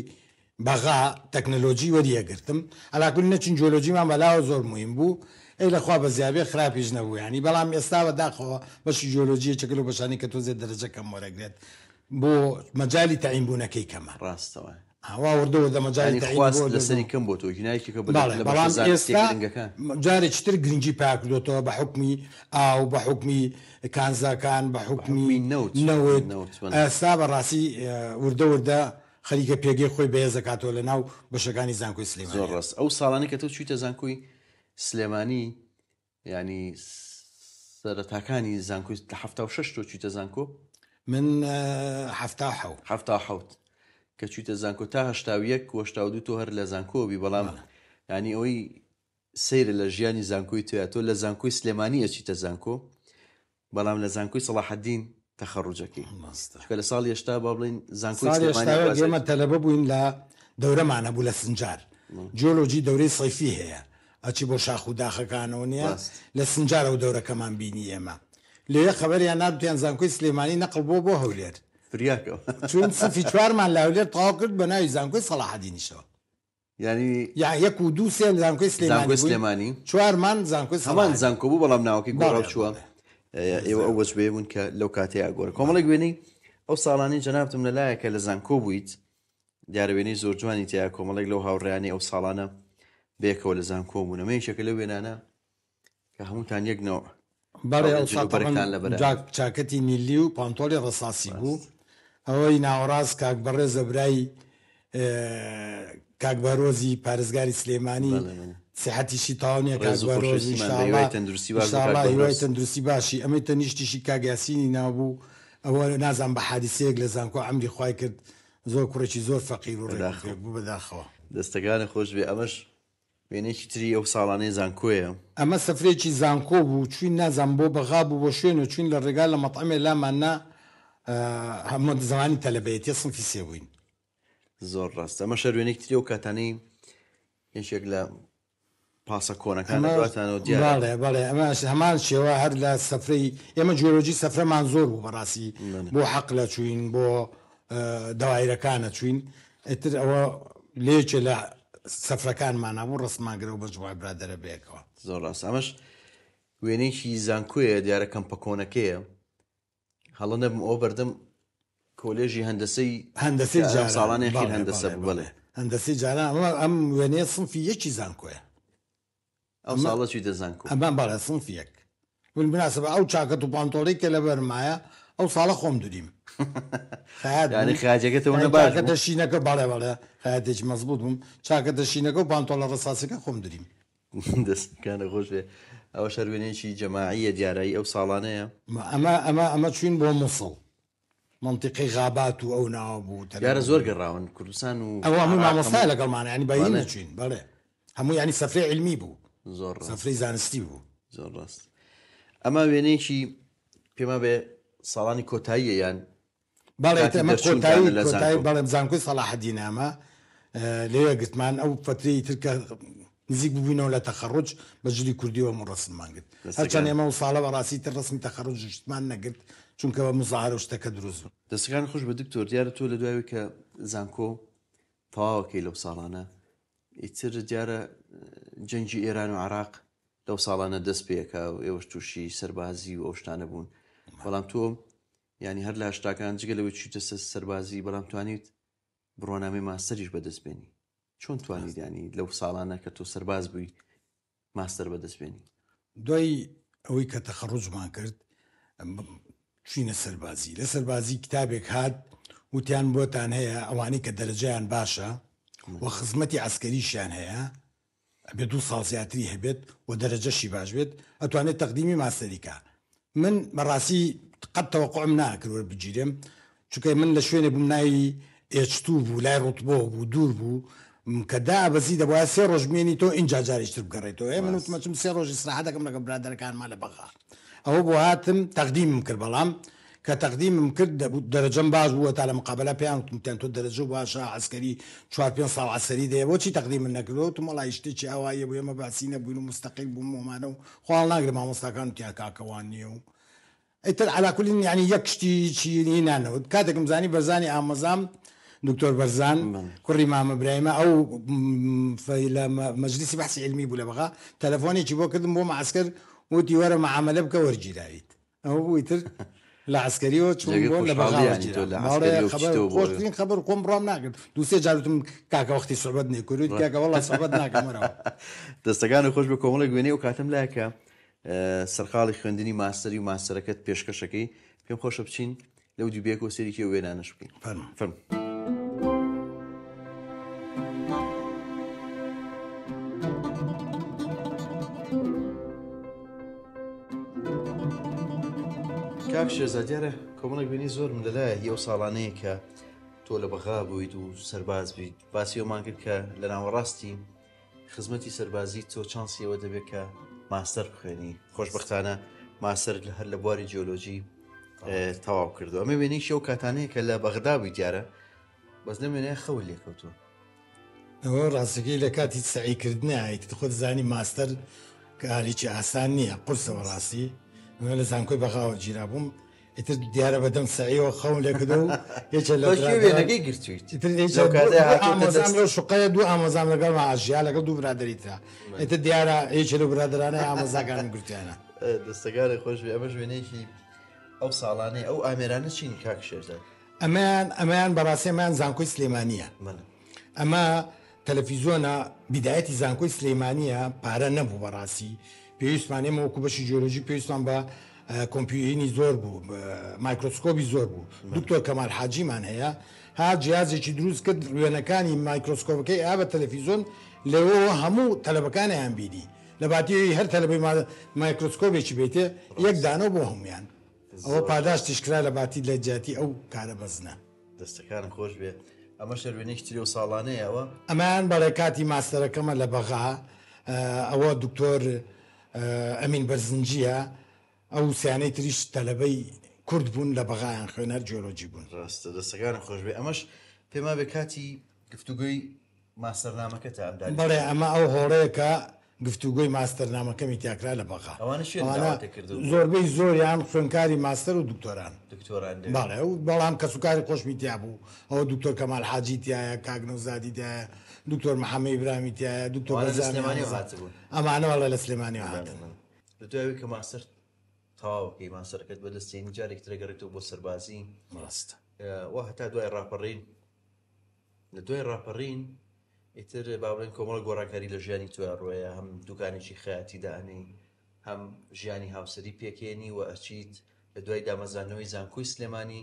بەغا تەکنەلۆجی وەریەگرتم ئەلاکولی نەچین جیۆلۆجیمان بەلاوە زۆر مهم بوو ئەی لەخوا بە زیابێ خراپیش نەبوو ینی بەڵام ئێستا بەداخەوە بەشی جیۆلۆجیە چەکەلو بەشانی کە تۆزێت دەرەجەکەم وەرەگرێت بۆ مەجای تەعینبوونەکەی کەمە ڕاستەوە هەوا وردەوە دە مەجای لەسەری کەم بۆ تۆ هینایکە بەڵام ئێستا جارێکی تر گرنگی پاکردۆتەوە بە حکمی ئاو بە حکمی کانزاکان بە حکمی نەوت ئێستا بەڕاستی وردە خەریکە پێگەی خۆی بەهێز دەکاتەوە لە ناو بەشەکانی زانکۆی سلێمانی. زۆر ڕاست ئەو ساڵانی کە تۆ چوویتە زانکۆی سلێمانی ینی سەرەتاکانی زانکۆی لە 76 تۆ چوویتە زانکۆ؟ من 77 کە چوویتە زانکۆ تا 81 و تۆ هەر لە زانکۆبی بەڵام ینی ئەوەی سەیرە لە ژیانی زانکۆی توە تۆ لە زانکۆی سلێمانی ئەچیتە زانکۆ بەڵام لە زانکۆی سەلاحەدین تەخەڕوجەکەی کە لە ساڵی هێشتا با بڵین زانکۆی ئێمە تەلەبە بووین لە دەورەمانە بوو لە سنجار جیۆلۆجی دەورەی سەیفی هەیە ئەچی بۆ شاخ و داخەکانەوە نییە لە سنجارە و دەورەکەمان بینی ئێمە لێ خەبەریان نابتیان زانکۆی سلێمانی نەقڵ بۆ هەولێر فریاکەوە چون سنفی 4مان لە هەولێر تەواو کرد بە ناوی زانکۆی سەلاحەدینیشەوە ینی یەک و دوو سێ زانکۆی سلێمانی 4مان زانکۆی هەمان زانکۆ بوو بەڵام ناوەکەی گۆڕاو چووە ئێوە ئەو وەجبێ بوون کە لەو کاتەیە ئەگۆرە کۆمەڵی گوێنەی ئەو ساڵانی جەنابتم لەلایەکە لە زانکۆ بوویت دیارەوێنەی زۆر جوانی تیا کۆمەڵێک لەو هاوڕێیانی ئەو ساڵانە بێکەوە لە زانکۆ بوون ئەمەیەکە لەو وێنانە کە هەمووتان یەکنەوە چاکەتی نیلی و پانتۆلی ڕساسی بوو ئەوەی ناوەڕاست کاک بەڕێز زەبرایی کاک بەرۆزی پارێزگاری سلێمانی سیحەتیشی تاوانیە کاک بەرۆزی هیوای تەندروستی باشی ئەمەی تەنیشتیشی کاک یاسینی نابوو ئەوە نازان بە حادیسەیەک لە زانکۆ عەمری خوای کرد زۆر کوڕێکی زۆر فەقیر و ڕێک بوو بەداخەوە دەستەکانە خۆش بێ ئەمەش وێنێکی تری ئەو ساڵانەی زانکۆیە ئەمە سەفرێکی زانکۆ بوو چوین نازان بۆ بەغا بوو بۆ شوێن و چوین لە ڕێگا لە مەطعمێ لاماننا هەموو زمانی تەلەبەیەتی سنفی سێ بووین زۆر ڕاست ئەمە شەروێنێک تری و کاتانەی هێشێک لە پاسە کۆنەکان دواتانەوە دیارە بەڵێ ئەمە هەمان شێوە هەر لە سەفرەی ئێمە جۆلۆجی سەفرەمان زۆر بوو بەڕاستی بۆ حەقلە چوین بۆ دەوایرەکانە چوین ئیتر ئەوە لێکێ لە سەفرەکانمانە بوو ڕستمانگرەوە بە جوای برادەرە بێکەوە زۆر ڕاست ئەمەش وێنەیەکی زانکۆیە دیارە کەمپەکۆنەکەیە هەڵە نەبم ئەو بەردەم کۆلێژی هەندەسەی ساڵانێکی هەندەسە بڵێ هەندەسی جاران ئەم وێنەیە سنفی یەکی زانکۆیە ئەو ساڵە چی دەزانکۆ ئەمان بەڵێ سنفی یەک بناسبە ئەو چاکەت و پانتۆڵی کە لە بەرمایە ئەو ساڵە خۆم دووریم خاجەکەتەوە شینەکە بەڵێ بەڵێ خایەتێکی مەزبوط بووم چاکە دەشینەکە و پانتۆڵە ڕساسەکە خۆم دووریم دەستکانە خۆش بێ ئەوە شەروێنێکی جەماعیە دیارایی ئەو ساڵانەیە ئەمە چوین بۆ مووسڵ منطقی غابات و ئەو ناوە بوو دیارە زۆر گەڕاون کوردستان و ئەو هەموو مامۆستا لەگەڵمانە ینی باین نەچوین بەڵێ هەموو ینی سەفرەی علمی بوو زۆر سەفرەی زانستی بوو زۆر ڕاست ئەمە وێنەیەکی پێما بێ ساڵانی کۆتاییە یان بەڵێ زانکۆی سەلاحەدین ئەمە لێوە گرتمان ئەو فترەی ترکە نزیک ببووینەوە لە تەخەڕوج بەجلی کوردیەوە ڕستمان کرد هەرچەند ئێمە و ساڵە بەڕاستی تر ڕسمی تەخەڕوج شتمان نەگرت چونکە بە مزاهرە و شتەکە دروست بوو دەستەکان خۆش بە دکتۆر دیارە تۆ لە دوایەوەی کە زانکۆ تەواوەکەی لەو ساڵانە ئیتر دیارە جەنگی ئێران و عێراق لەو ساڵانە دەست پێکا و ئێوەش تووشی سەربازی و ئەو شتانە بوون بەڵام تۆ ینی هەر لە هەشتاکان جگەلەوەی چیتە سەربازی بەڵام توانیت بڕۆنامەی ماستەریش بەدەستبێنی چۆن توانیت ینی لەو ساڵانە کە تۆ سەرباز بووی ماستەر بەدەستبێنی دوای ئەوەی کە تەخەڕوجمان کرد چوینە سەربازی لە سەربازی کتابێک هات وتیان بۆتان هەیە ئەوانەی کە دەرەجەیان باشە و خزمەتی عسکەریشیان هەیە بێ 2 ساڵ زیاتری هەبێت و دەرەجەشی باش بێت ئەتوانێت تەقدیمی ماستەریکە من بەڕاستی قەت تەوەقعم ناکردوە بگیرێم چونکە من لە شوێنێ بووم ناوی ئێچ2 بوو لای ڕوتبۆ بوو دوور بوو کە دابەزی دەبواە 3 ڕۆژ بمێنی تۆ اینجا جاریشتر بگەڕێتەوە من وتمەچم 3 ڕۆژی ئیستراحەت دەکەم لەگە برادەرەکانمان لە بەغا ئەوە بۆ هاتم تەقدیمم کرد بەڵام کە تەقدیمم کرد دەرەجەم باش بووە تا لە مقابلە پێیان وتم تۆ دەرەجە باشە عسکەری 4-5 ساڵ عسەری دەیە بۆچی تەقدیم من نەکردەوە وتم وەڵای شتێکی ئاوایە بوو ئێمە باسی نەبووین و مستەقیل بووم ومانە و خۆڵ ناگرم مامۆستاکان تیا کاکەوان نییە و ئیتر عەلا کولی ینی یەک شتی چی نانەوت کاتێکم زانی بەرزانی ئامۆزام دکتۆر بەرزان کوڕی مامە برایمە ئەو لە مەجلیسی بەحسی علمی بوو لە بەغا تەلەفۆنێکی بۆ کردم بۆ معسکەر وتی وەرە مەعامەلە بکە وەرگیراویت ئەوە بوو ئیتر لە عسکەریەوە چوون بۆ لە بەغا خۆشترین خەبەر خۆم بڕام ناکرد 2-3 جارتم کاکە وەختی سوحبەت نێکردویت کاکە وەڵا سوحبەت ناکەمەرەوە دەستەکانی خۆش بە کۆمەڵی گوێنەی و کاتم لایەکە سەرقاڵی خوێندنی ماستەری و ماستەرەکەت پێشکەشەکەی پێم خۆشە بچین لەو دووبێک و سەریکی وێنانەش بکەین فەرموو کاک شێرزادیارە کۆمەڵێک بینی زۆرم لەلایە هی ئەو ساڵانەیە کە تۆ لە بەغا بوویت و سەرباز بیت باسی ئەومان کرد کە لە ناوەڕاستی خزمەتی سەربازی تۆ چانسیەوە دەبێت کە ماستەر بخوێنی خۆشبەختانە ماستەر هەر لە بواری جیۆلۆجی تەواو کردو ئەمە وێنەی شەو کاتانەیە کە لە بەغدا بووی دیارە بەس لەم وێنەیە خەوی لێکەوتووە ئەوە ڕاستەکەی لە کاتی سعیکردنی ئایت خۆت زانی ماستەر کارێکی ئاسان نییە قورسەوە ڕاستی لە زانکۆی بەغاوە گیرا بووم ئیتر دیارە بەدەم سعیەوە خەون لێ کردو یەکێ لە وێنەکەی گرتویت شقەیە 2 ئامۆزام لەگەڵ ئاژیا لەگەڵ 2 برادەری ترا ئیتر دیارە هیچ لە برادرانە ئامۆزاکانم گرتیانە دەستەکانی خۆش بێ ئەمە ژوێنێکی ئەو ساڵانەی ئەو ئامێرانە چین کاک شێرزاد ئەمەیان بەڕاستیمان زانکۆی سلێمانیە ئەمە تەلەڤیزۆنە بیدایەتی زانکۆی سلێمانیە پارە نەبوو بەڕاستی پێویستمانێمە وەکو بەشی جیۆلۆژی پێویستمان بە کۆمپیوتەرینی زۆر بوو مایکرۆسکۆپی زۆر بوو دکتۆر کەمال حاجیمان هەیە ها جیازێکی دروست کرد وێنەکانی مایکرۆسکۆپەکەی ئا بە تەلەڤیزۆن لەوە هەموو تەلەبەکانیان بینی لە باتی هەر تەلەبەی مایکرۆسکۆپێکی بێتێ یەک دانە بۆ هەمویان ئەوە پاداشتیشکرا لە باتی لە جیاتی ئەو کارە بەزنە دەستەکانم خۆش بێ ئەمە شەروێنێکی تری و ساڵانەیەوە ئەمان بەڵێ کاتی ماستەرەکەمە لە بەغا ئەوە دکتۆر ئەمین بەرزنجیە ئەو سیانەی تریش تەلەبەی کورد بوون لە بەغایان خوێنەر جیۆلۆجی بوون ڕاستە دەستەکانم خۆش بێ ئەمەش پێما بێ کاتی گفتوگوی ماستەرنامەکە تا ئەمدانی بەڵێ ئەمە ئەو هۆڕەیەکە گفتوگوی ماستەرنامەکەمی تیاکرا لە بەغا زۆربەی زۆریان خوێنکاری ماستەر و دکتۆران بەڵێ و بەڵام کەسوکاری خۆشمیتیا بوو ئەوە دکتۆر کەمال حاجی تایە کاگنەوزادی تایە دکتۆر محەممەد ئیبراهیمی تایە دکتۆر ئەمانەوە لە سلێمانی هاتن لە دوای کە ماستەر تەواوکەی ماسەرەکەت بەدەستێنی جارێک ترەگەڕێتەوە بۆ سەربازی ڕاستە وە هەتا دوای ڕاپەڕین لە دوای ڕاپەڕین ئیتر با بڵێن کۆمەڵ گۆڕاکاری لە ژیانی توە ڕۆیە هەم دوکانێکی خەیاتی دانەی هەم ژیانی هاوسەری پێکێنی و ئەچیت لە دوای دامەزانەوەی زانکۆی سلێمانی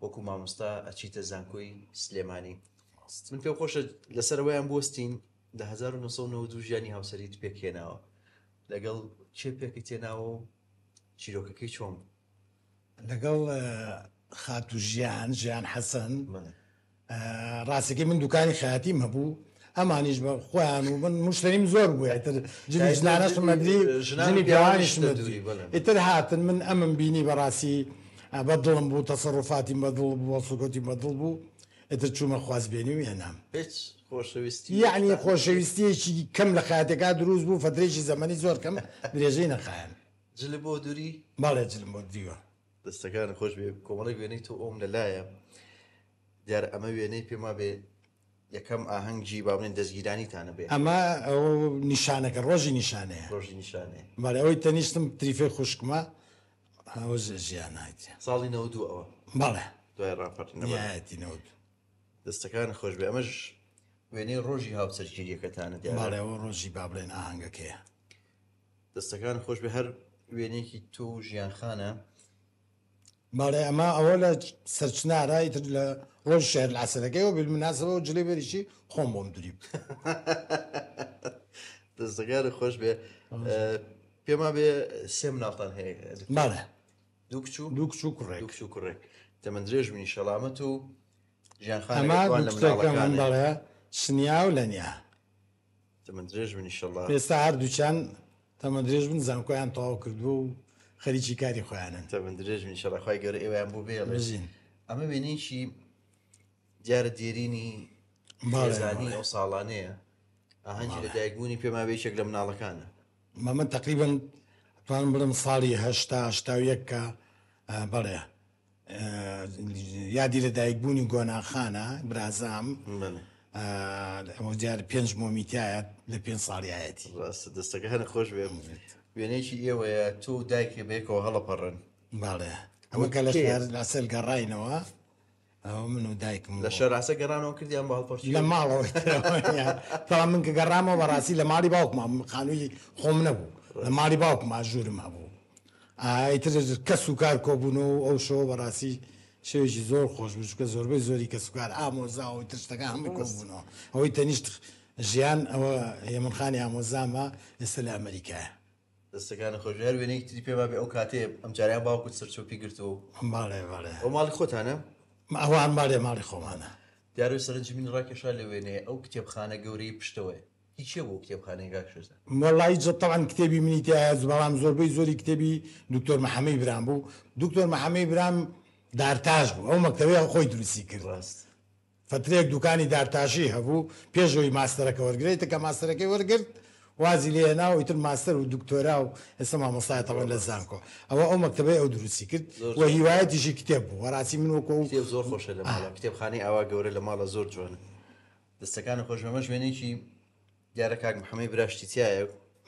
وەکو مامۆستا ئەچیتە زانکۆی سلێمانی من پێم خۆشە لەسەرەوەیان بۆستین لە 1992 ژیانی هاوسەریت پێکێناوە لەگەڵ چێ پێکی تێناوە و چیرۆکەکەی چۆن لەگەڵ خاتو ژیان حەسەن ڕاستەکەی من دوکانی خەیاتیم هەبوو ئەمانیش بە خۆیان و من مشتریم زۆر بوو ژنانەشم مەدری ژنی پیاوانیشم ئیتر هاتن من ئەمم بینی بەڕاستی بەدڵم بوو تەسەڕوفاتیم بەدڵ بوو سوکۆتی بەدڵ بوو ئیتر چوومە خوازبێنی و هێنام یعنی خۆشەویستیەکی کەم لە خەیاتەکە دروست بوو فترێکی زەمەنی زۆر کەم درێژەی نەخایەن جلە بۆ دووری باڵێ جلم بۆ دیوە دەستەکان خۆش بێ کۆمەڵی وێنەی تۆ ئۆم لەلایە دیارە ئەمە وێنەی پێما بێ یەکەم ئاهەنگی با بڵێن دەستگیرانیتانە بێ ئەمە ئەو نیشانەکە ڕۆژی نیشانەیە ڕۆژی نیشانەیە بەڵێ ئەوەی تەنیشتم تریفەی خوشکمە ئەوە ژیانایە ساڵی 92 ئەوە بەڵێ دوای ڕاپەڕینەتی دەستەکان خۆش بێ ئەمەش وێنەی ڕۆژی هاوسەرگیریەکەتانە دیارە ئەوە ڕۆژی با بڵێن ئاهەنگەکەیە دەستەکان خۆش بێ هەر وێنێکی تۆ ژیانخانە باڵێ ئەمە ئەوە لە سەرچنارە ئیتر لە ڕۆژ شێر لەسەرەکەیەوە بالمناسبەوە جلێ بەریشی خۆم بۆم دووری دەستەکانی خۆش بێ پێما بێ سێ مناڵتان هەیە باڵێ دوو کچوو دوو کچوو کوڕێک تەمەندرێژ بنی شەڵامەت و ژیانخانەکەمان بەڵێ شنیا و لەنیا تەمەندرێژ بنی شەڵا ئێستا هەردووچیان تەمەندرێژ بن زانکۆیان تەواو کردو و خەریکی کاری خۆیانن تەمەندرێژ بنی شەڵاخوای گەورە ئێوەیان بوو بێ ئەمە وێنەیەکی دیارە دێرینی بازانی ئەو ساڵانەیە ئاهەنگی لە دایکبوونی پێما بێشێک لە مناڵەکانە من تقریبا توانم بڵم ساڵی هەشتا یەککە بەڵێ یادی لە دایکبوونی گۆناخانە برازام ئەوە دیار 5 مۆمیتایە لە 5 ساڵیایەتی دەستەکە هەنە خۆش بێ وێنەیەکی ئێوەیە تۆ دایکێ بێکەوە هەڵەپەڕن باڵێ ئەوەکە لە لەسەر گەڕاینەوە ئەو من و دایکم لە شەراسە گەڕانەوە کردیان باڵپەرچی لە ماڵەوەی تا من کە گەڕامەوە بەڕاستی لە ماڵی باوکم خانووی خۆم نەبوو لە ماڵی باوکم ژوورم هەبوو ئیتر کەس و کار کۆبوون و ئەو شەوە بەڕاستی شێوێکی زۆر خۆش بچکە زۆربەی زۆری کەس و کار ئامۆزاەوەی تشتەکە هەمووی کۆبوونەوە ئەوەی تەنیشت ژیان ئەوە هێمنخانی ئامۆزامە ئێستا لە ئەمریکایە دەستەکانی خۆش هەر وێنەی تری پێما بێ ئەو کاتێ ئەم جاریان باوکوت سەرچۆپی گرتەوە باڵێ باڵێ ئەو ماڵی خۆتانە ئەوان باڵێ ماڵی خۆمانە دیارۆی سەرنجی من ڕاکێشا لە وێنەیە ئەو کتێبخانە گەورەی پشتەوەی هیچێ بۆ کتێبخانەی گاکشێزە وەڵی جەتەوان کتێبی منیتیایە بەڵام زۆربەی زۆری کتێبی دکتۆر محەممەد ایبراهیم بوو دکتۆر محەممەد ایبراهیم دارتاش بوو ئەو مەکتەبەی خۆی دروستی کرد ڕاست فترێک دوکانی دارتاشی هەبوو پێشەوەی ماستەرەکە وەرگێتە کە ماستەرەکەی وەرگرت وازی لێنا و ئیتر ماستەر و دکتۆرا و ئێستا مامۆستایەتەوە لە زانکۆ ئەوە ئەو مەکتەبەی ئەو دروستی کرد و هیوایەتیشی کتێب بوو وەڕاستی من وەکو کتێب زۆر خۆشە لە ماڵە کتێبخانەی ئاوا گەورە لە ماڵە زۆر جوانە دەستەکانی خۆش بەمەش وێنێکی دیارە کاک محەممەد براشتی تایە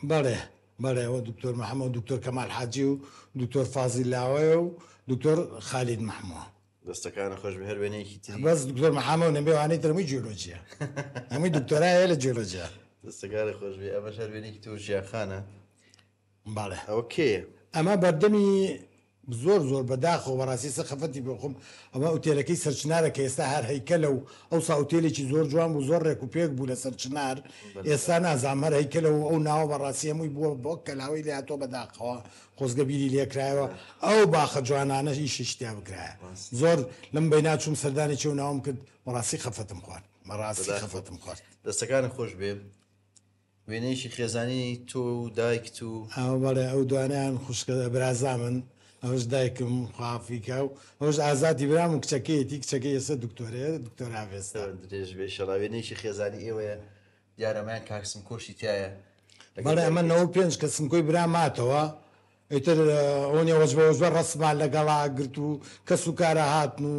بەڵێ بەڵێ ئەوە دکتۆر محەممەد دکتۆر کەمال حاجی و دکتۆر فازی لاوەیە و دکتۆر خالید محمووە دەستەکانە خۆش بە هەر وێنەیەکی تری بەس دکتۆر محەممەد نەبێوانەی ترمووی جیۆلۆجیە هەمووی دکتۆرایە لە جیۆلۆجیا دەستەکانی خۆش بێ ئەمە هەر وێنێکی تۆ ژیاخانە بەڵێ ئەوە کێیە ئەمە بەردەمی زۆر زۆر بەداخەوە بەڕاستی سەخەفەتی بخۆم ئەمە ئوتێلەکەی سەرچنارە کە ئێستا هەر هەیکەلە و ئەو ساوتێلێکی زۆر جوان بوو زۆر ڕێک و پێک بوو لە سەرچنار ئێستا نازانمەر هەیکەلە و ئەو ناوە بەڕاستی هەمووی بووە بۆ کەلاوەی لە هاتۆ بەداخەوە خۆزگەبیری لێکرایەوە ئەو باخە جوانانە ئیشی شتیا بکرایە زۆر لەم بەینا چوم سەردانی و ناوم کرد بەڕاستی خەفەتم خوارد بەڕاستی خەفەتم خوارد دەستەکانی خۆش بێ وێنەیەکی خێزانی تۆ و دایکت و ئەو بەڵێ ئەو دوانیان خوشکە برازا من ئەوش دایکم خوافیکە و ئەوش ئازادی برام و کچەکەیەتی کچەکەی ئێستا دکتۆرەیە دکتۆر ئاوێستا درێژ بێ شەڵاوێنەیەکی خێزانی ئێوەیە دیارەمایان کاکسم کۆشی تایە بەڵێ ئەمە 95 کە سمکۆی برا ماتەوە ئیتر ئەوەنێ وەژبە ڕستمان لەگەڵا گرت و کە سوکارە هاتن و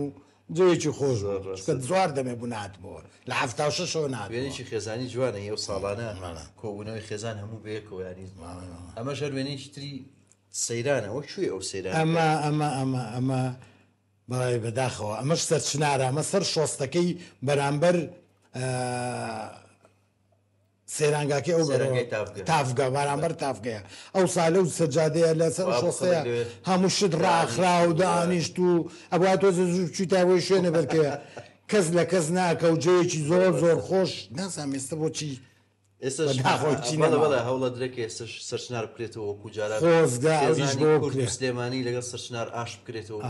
جێکی خۆش کە زوار دەمێ بوو ناتبەوە لە 76 نات وێنێکی خێزانی جوانە ئێو ساڵانە کۆبوونەوەی خێزان هەموو بەیەکەوە ینی ئەمە ژەر وێنێکی تری سەیرانە ئەوە کوێ ئەو سەیران ئەمە بەڵای بەداخەوە ئەمەش سەرچنارە ئەمە سەر شۆستەکەی بەرامبەر سێرانگاکە ئەو تافگە بەرامبەر تافگەیە ئەو سالە و سەجادەیە لەسەر شۆستەیە هەموو شت ڕاخرا و دانیشت و ئەبووە تۆ چیتاوەی شوێنە بەرکەیە کەس لە کەس ناکە و جەیەکی زۆر زۆر خۆش ناسام ئێستا بۆچی ئێستا هەوڵە درێکی سەرچنار بکرێتەوە وەکو جارە خۆزگا سلێمانی لەگەڵ سەرچنار ئاش بکرێتەوە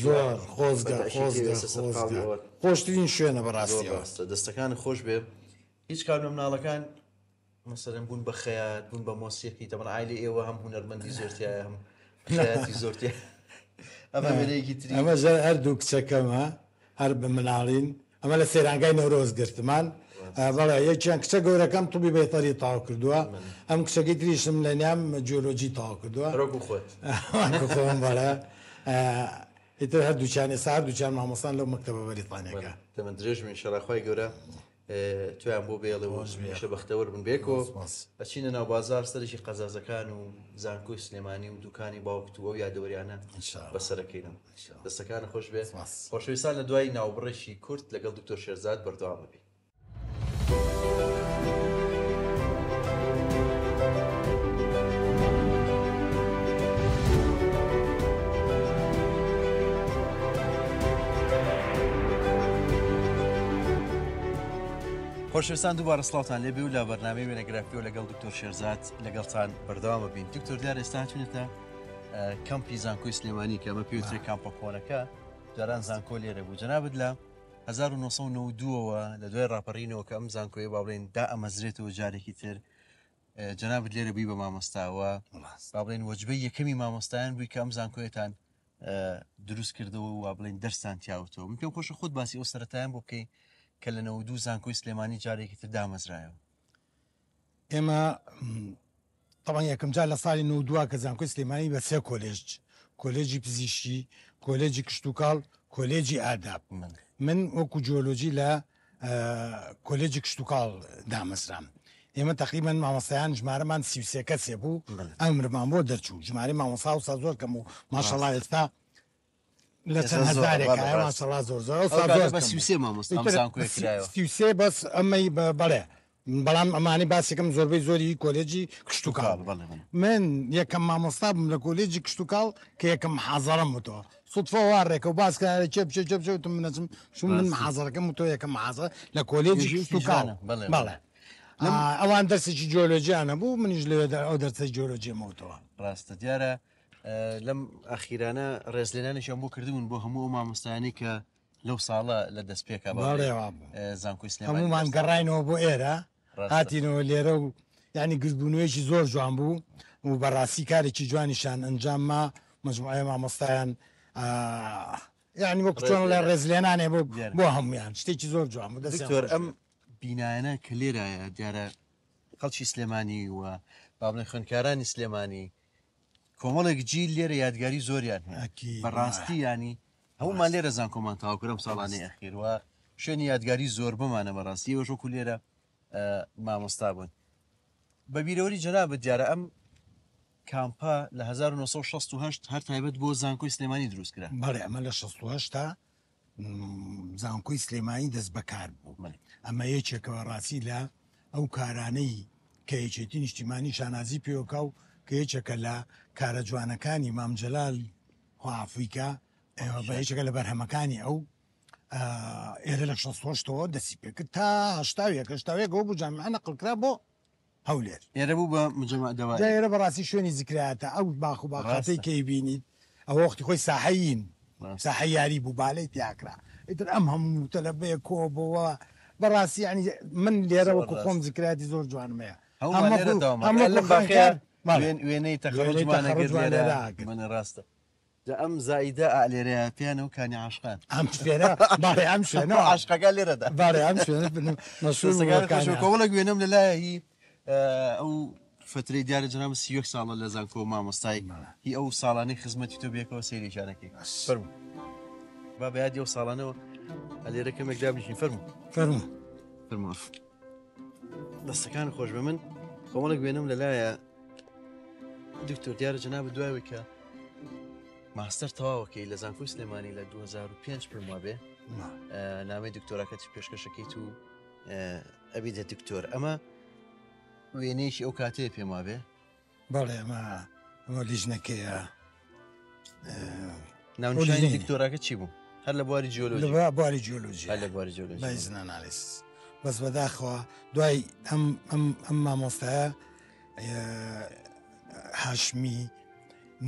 زۆر خۆزگا خۆشترین شوێنە بەڕاستیەوە دەستەکان خۆش بێ هیچ کار لە مناڵەکان مثلەن بوون بە خەیات بوون بە مۆسیقی تەمەن عایلی ئێوە هەم هونەرمەندی زۆرتیایە هەم خەیاتی زۆرتیە ئەمە وێنەیەکی تری ئەمە ژەر هەردوو کچەکەمە هەر بە مناڵین ئەمە لە سێرانگای نەورۆز گرتمان بەڵێ یەکیان کچە گەورەکەم توبی بێتەری تاو کردووە ئەم کچەکەی تریشم لە نام جیۆلۆجی تاو کردووە خۆم بەڵێ ئیتر هەردووچیان ئێستا هەردووچیان مامۆستان لەو مەکتەبە بەریتانیەکە تەمەند درێژ من شەڕاخوای گەورە تویان بۆ بێڵەوەشە بەختەوەر بن بێکەوە ئەچینە ناو بازار سەرشی قەزازەکان و زانکۆی سلێمانی و دوکانی باوکتووە و یادەوەریانە بەسەرەکەینم دەستەکان خۆش بێت خۆشەویستان لە دوای ناوبڕێکی کورت لەگەڵ دکتۆر شێرزاد بەردەوام ببی خۆشەویستان دووبارە سڵاوتان لێبێ و لە بەرنامەی وێنەگرافیەوە لەگەڵ دکتۆر شێرزاد لەگەڵتان بەردەوام ببین دکتۆر دیار ئێستا چونێتە کەمپی زانکۆی سلێمانی کە ئەمە پێوترێ کامپە کۆنەکە جاران زانکۆ لێرە بوو جەنابەت لە 1992ەوە لە دوای ڕاپەڕینەوە کە ئەم زانکۆیە با بڵێن دا ئەمەزرێتەوە جارێکی تر جەنابەت لێرە بووی بە مامۆستاوە با بڵێن وەجبەی یەکەمی مامۆستایان بووی کە ئەم زانکۆیەتان دروست کردەوە و بڵێن دەرسان تیاوتەوە من پێم خۆشە خۆت باسی ئەو سەرەتایان بۆ بکەی کە لە 92 زانکۆی سلێمانی جارێکی تر دامەزرایەوە ئێمە طبعا یەکەم جار لە ساڵی 92 کە زانکۆی سلێمانی بە سێ کۆلێجی پزیشکی کۆلێجی کشتتوکاڵ کۆلێجی ئاداب من وەکو جیۆلۆجی لە کۆلێجی کشتتوکاڵ دامەزرام ئێمە تقریبا مامۆستایان ژمارەمان 33 کەسێ بوو ئەمرمان بۆ دەرچوو ژمارە مامۆستا و زۆر کەم و ماشەڵڵا ئێستا لە چەند هەزارێک ماشەڵڵا زۆر زۆر بەس ئەمەی بەڵێ بەڵام ئەمانی باسێکم زۆربەی زۆری کۆلێجی کشتتوکاڵ من یەکەم مامۆستا بووم لە کۆلێجی کشتتوکاڵ کە یەکەم محازەرەم وتەوە سوتفە وارێکە و باسکە چێبچێتم منەچم شوم من محازەرەکەم و تۆ یەکەم محازە لە کۆلێجی کشتتوکاڵ بەڵێ ئەوان دەرسێکی جیۆلۆجیانە بوو منیش لێ ئەو دەرسە جیۆلۆجیمەوتەوە ڕاستە دیارە لەم ئەخیرانە ڕێزلێنانیشان بۆ کردبوون بۆ هەموو مامۆستایانی کە لەو ساڵە لە دەست پێکە زانکۆی سلێمانی هەمومان گەڕینەوە بۆ ئێرە هاتینەوە لێرە و یعنی گرتبوونەوەیکی زۆر جوان بوو و بەڕاستی کارێکی جوانیشان ئەنجامما مجموعە مامۆستایان یعنی وەکو چۆن لە ڕێزلێنانێ بۆ هەمویان شتێکی زۆر جوان بوو دکتۆر ئەم بینایانە کە لێرایە دیارە خەڵکی سلێمانی و با بڵێن خوێندکارانی سلێمانی کۆمەڵێک جیل لێرە یادگاری زۆریان بەڕاستی ینی هەمومان لێرە زانکۆمان تاواکرم ساڵانەی ئەخیرەوە شوێنی یادگاری زۆر بمانە بەڕاستی وەژۆکو لێرە مامۆستا بوون بە بیرەوەری جەنابەت دیارە ئەم کامپا لە 1960 هەر تایبەت بۆ زانکۆی سلێمانی دروست کرا. بەڵێ ئەمە لە 16 تا زانکۆی سلێمانی دەست بەکار بوو. ئەمە یەکێکەوە ڕاستی لە ئەو کارانەی کە یەکێتی نیشتیمانی شانازی پێوەکە و کە یەکێکە لە کارە جوانەکانی مامجلال خواافریکا ئێوە بە یەکێکە لە بەرهەمەکانی ئەو ئێرە لە 16ەوە دەسی پێکرد تا هشتاوێکەوە بوو جامعە نەقڵکرا بۆ هەولێر. ئێرە بوو بە مجەمع دەوای. ئێرە بەڕاستی شوێنی زیکرایەتە ئەو باخ و باخاتەی کەی بینیت ئەوە وەختی خۆی ساحەیین ساحە یاری بوو بالەی تیاکرا ئیتر ئەم هەموو تەلەبەیە کۆ بۆەوە بەڕاستی ینی من لێرە وەکو خۆم زیکراتی زۆر جوانمەیە وێنەی تەخەڕجمانەگەر منە ڕاستە ئەم زائیدە ئالێرەیە پیانە و کانی عاشقان ئەم شوێنە باڵێ ئەم شوێنەوە عاشقەکە لێرەدا باڵێ ئەم شوێنە کۆوەڵک وێنەم لەلایەهی ئەو فترەی دیارە جناب 31 ساڵە لە زانکۆ مامۆستای هی ئەو ساڵانەی خزمەتی تۆ بێکەوە سەیریشانەکەی فەرموو با بەیادی ئەو ساڵانەوە ئەلێرەکەمێک دابنیشین فەرموو دەستەکان خۆش بە من کۆمەڵک وێنەم لەلایە دکتۆر دیارە جناب دوایەوەی کە ماستەر تەواوەکەی لە زانکۆی سلێمانی لە 2005 پێم وابێ نامەی دکتۆراکەتی پێشکەشەکەیت و ئەبیدە دکتۆر ئەمە وێنەیەکی ئەو کاتەیە پێم وابێ. بەڵێ ئەمە لیژنەکەیە. ناونیشانی دکتۆراکە چی بوو؟ هەر لە بواری جیۆلۆژی بواری جیۆلۆژی لە بواری جیۆلۆژی بەیزن ئەنالیسیس بەس بەداخەوە دوای ئەم مامۆستایە هاشمی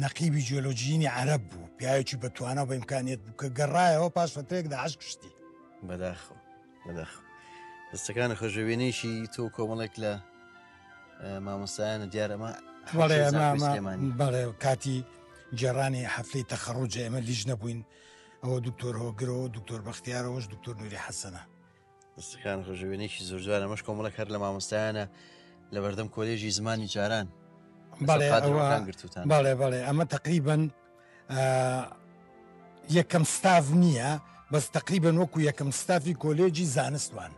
نەقیبی جیۆلۆژیینی عەرەب بوو پیاوێکی بەتوانە بە ئیمکانیت بوو کە گەڕایەوە پاش فترێک داعش کوشتی. بەداخەوە دەستەکانە خۆشەوێنەیەشی تۆ کۆمەڵێک لە مامۆستایانە دیارەمە بەڵێ کاتی جێڕانی هەفتەی تەخەڕوج ئێمە لیژ نەبووین ئەوە دکتۆر هۆگرەوە دکتۆر بەختیارەوەش دکتۆر نوری حەسەنە. دەستەکان خۆشەوێنێکی زۆر جوانە ئەمەش کۆمەڵێک هەر لە مامۆستایانە لە بەردەم کۆلێژی زمانی جاران. بەڵێ ئەمە تقریبن یەکەم ستاف نییە بەس تقریبن وەکو یەکەم ستافی کۆلێجی زانستوان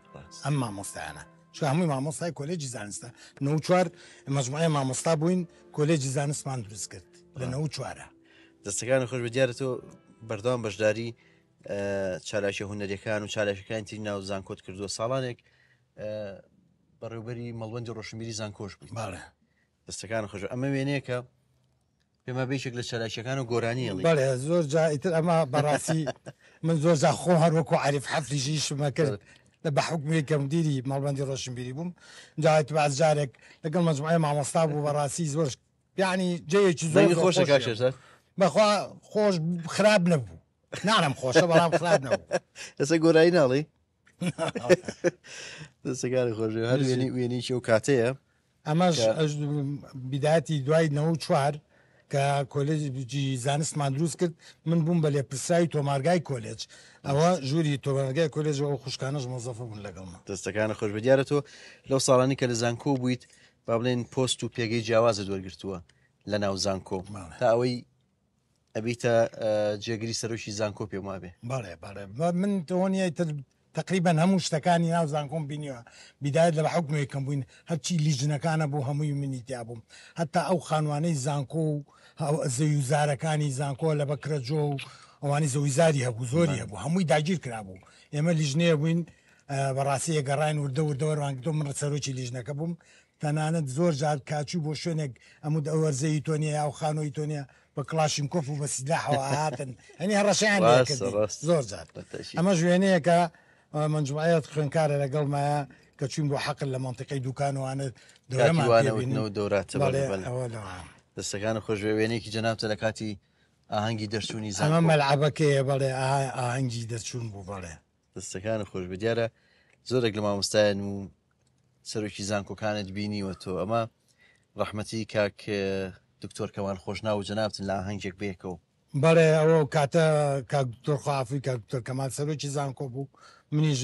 ئەم مامۆستایانە چون هەمووی مامۆستای کۆلێجی زانستە 94 مەجموعەیە مامۆستا بووین کۆلێجی زانستمان دروست کرد لە 94. دەستەکان خۆش بە دیارە تۆ بەردەوام بەشداری چالاشی هونەریەکان و چالاشەکانی تری ناو زانکۆت کردووە ساڵانێک بەڕێوبەری مەڵبەندی ڕۆشنبیری زانکۆش بووین. دەستەکان خۆش ئەمە وێنەیەکە پێمە بێشێک لە چالاشەکان و گۆرانیڵی بەڵێ زۆر جایتر ئەمە بەڕاستی من زۆر جا خۆ هەروەکو عریف حەفریژی شمە کرد لە بە حکومێکە مدیری مەڵبەندی ڕۆشنبیری بووم جایت باز جارێک لەگەڵ مەجموعەی مامۆستا بوو بەڕاستی زۆر یعنی جەیەکی زۆر خۆشە کاشێ بەخوا خۆش خراپ نەبوو نانم خۆشە بەڵام خراپ نەبوو ئێستا گۆرایی ناڵی دەستەکانی خۆش هەر وێنیی و کاتەیە ئەمەش بیداەتی دوای 94 کە کۆلێجی زانستمان دروست کرد من بووم بە لێپرسایی تۆمارگای کۆلێج ئەوە ژووری تۆمارگای کۆلێجەوە خوشکانەش مۆزەفە بوون لەگەڵمە. دەستەکانە خۆش بە دیارە تۆ لەو ساڵانی کە لە زانکۆ بوویت با بڵێن پۆست و پێگەی جیاوازت وەرگرتووە لە ناو زانکۆ تا ئەوەی ئەبیتە جێگیری سەرۆکی زانکۆ پێم وابێ. بەڵێ من تۆنیە تقریبا هەموو شتەکانی ناو زانکۆم بینیوە بیدایت لە بە حکومێکم بووین هەرچی لیژنەکانە بۆ هەمووی منیتیا بووم هەتا ئەو خانوانەی زانکۆ و زەویزارەکانی زانکۆ لە بەکرەجۆ و ئەوانی زەویزاری هەبوو زۆری هەبوو هەمووی داگیر کرابوو ئێمە لیژنەیە بووین بەڕاستی گەڕین وردەوەڕوانگرتۆ من سەرۆکی لیژنەکە بووم تەنانەت زۆر جار کاچوو بۆ شوێنێک ئەموو ئەوەرزەی تۆنیە یا خانۆی تۆنیە بە کلاشیم کۆف و بە سیلاحەوە هاتن هەنی هەڕەشیان زۆر جار ئەمە ژوێنەیەکە منجموعەت خوێنکارە لەگەڵمایە کە چوین بۆ حەقل لە منتیقەی دوکانوانە دەستەکان خۆش وێنێکی جەنابتە لە کاتی ئاهەنگی دەرچوونی ئەمە مەلعەبەکەیە بەڵێ ئاهەنگی دەرچوون بوو بەڵێ دەستەکان خۆش بە دیارە زۆرێک لە مامۆستایان و سەرۆکی زانکۆکانت بینیوە تۆ ئەمە ڕەحمەتی کاک دکتۆر کەوان خۆشناو و جەنابتن لە ئاهەنگێک بێکەوە. بەڵێ ئەوە کاتە کاک دکتۆر خواافی کاک دکتۆر کەمال سەرۆکی زانکۆ بوو منیش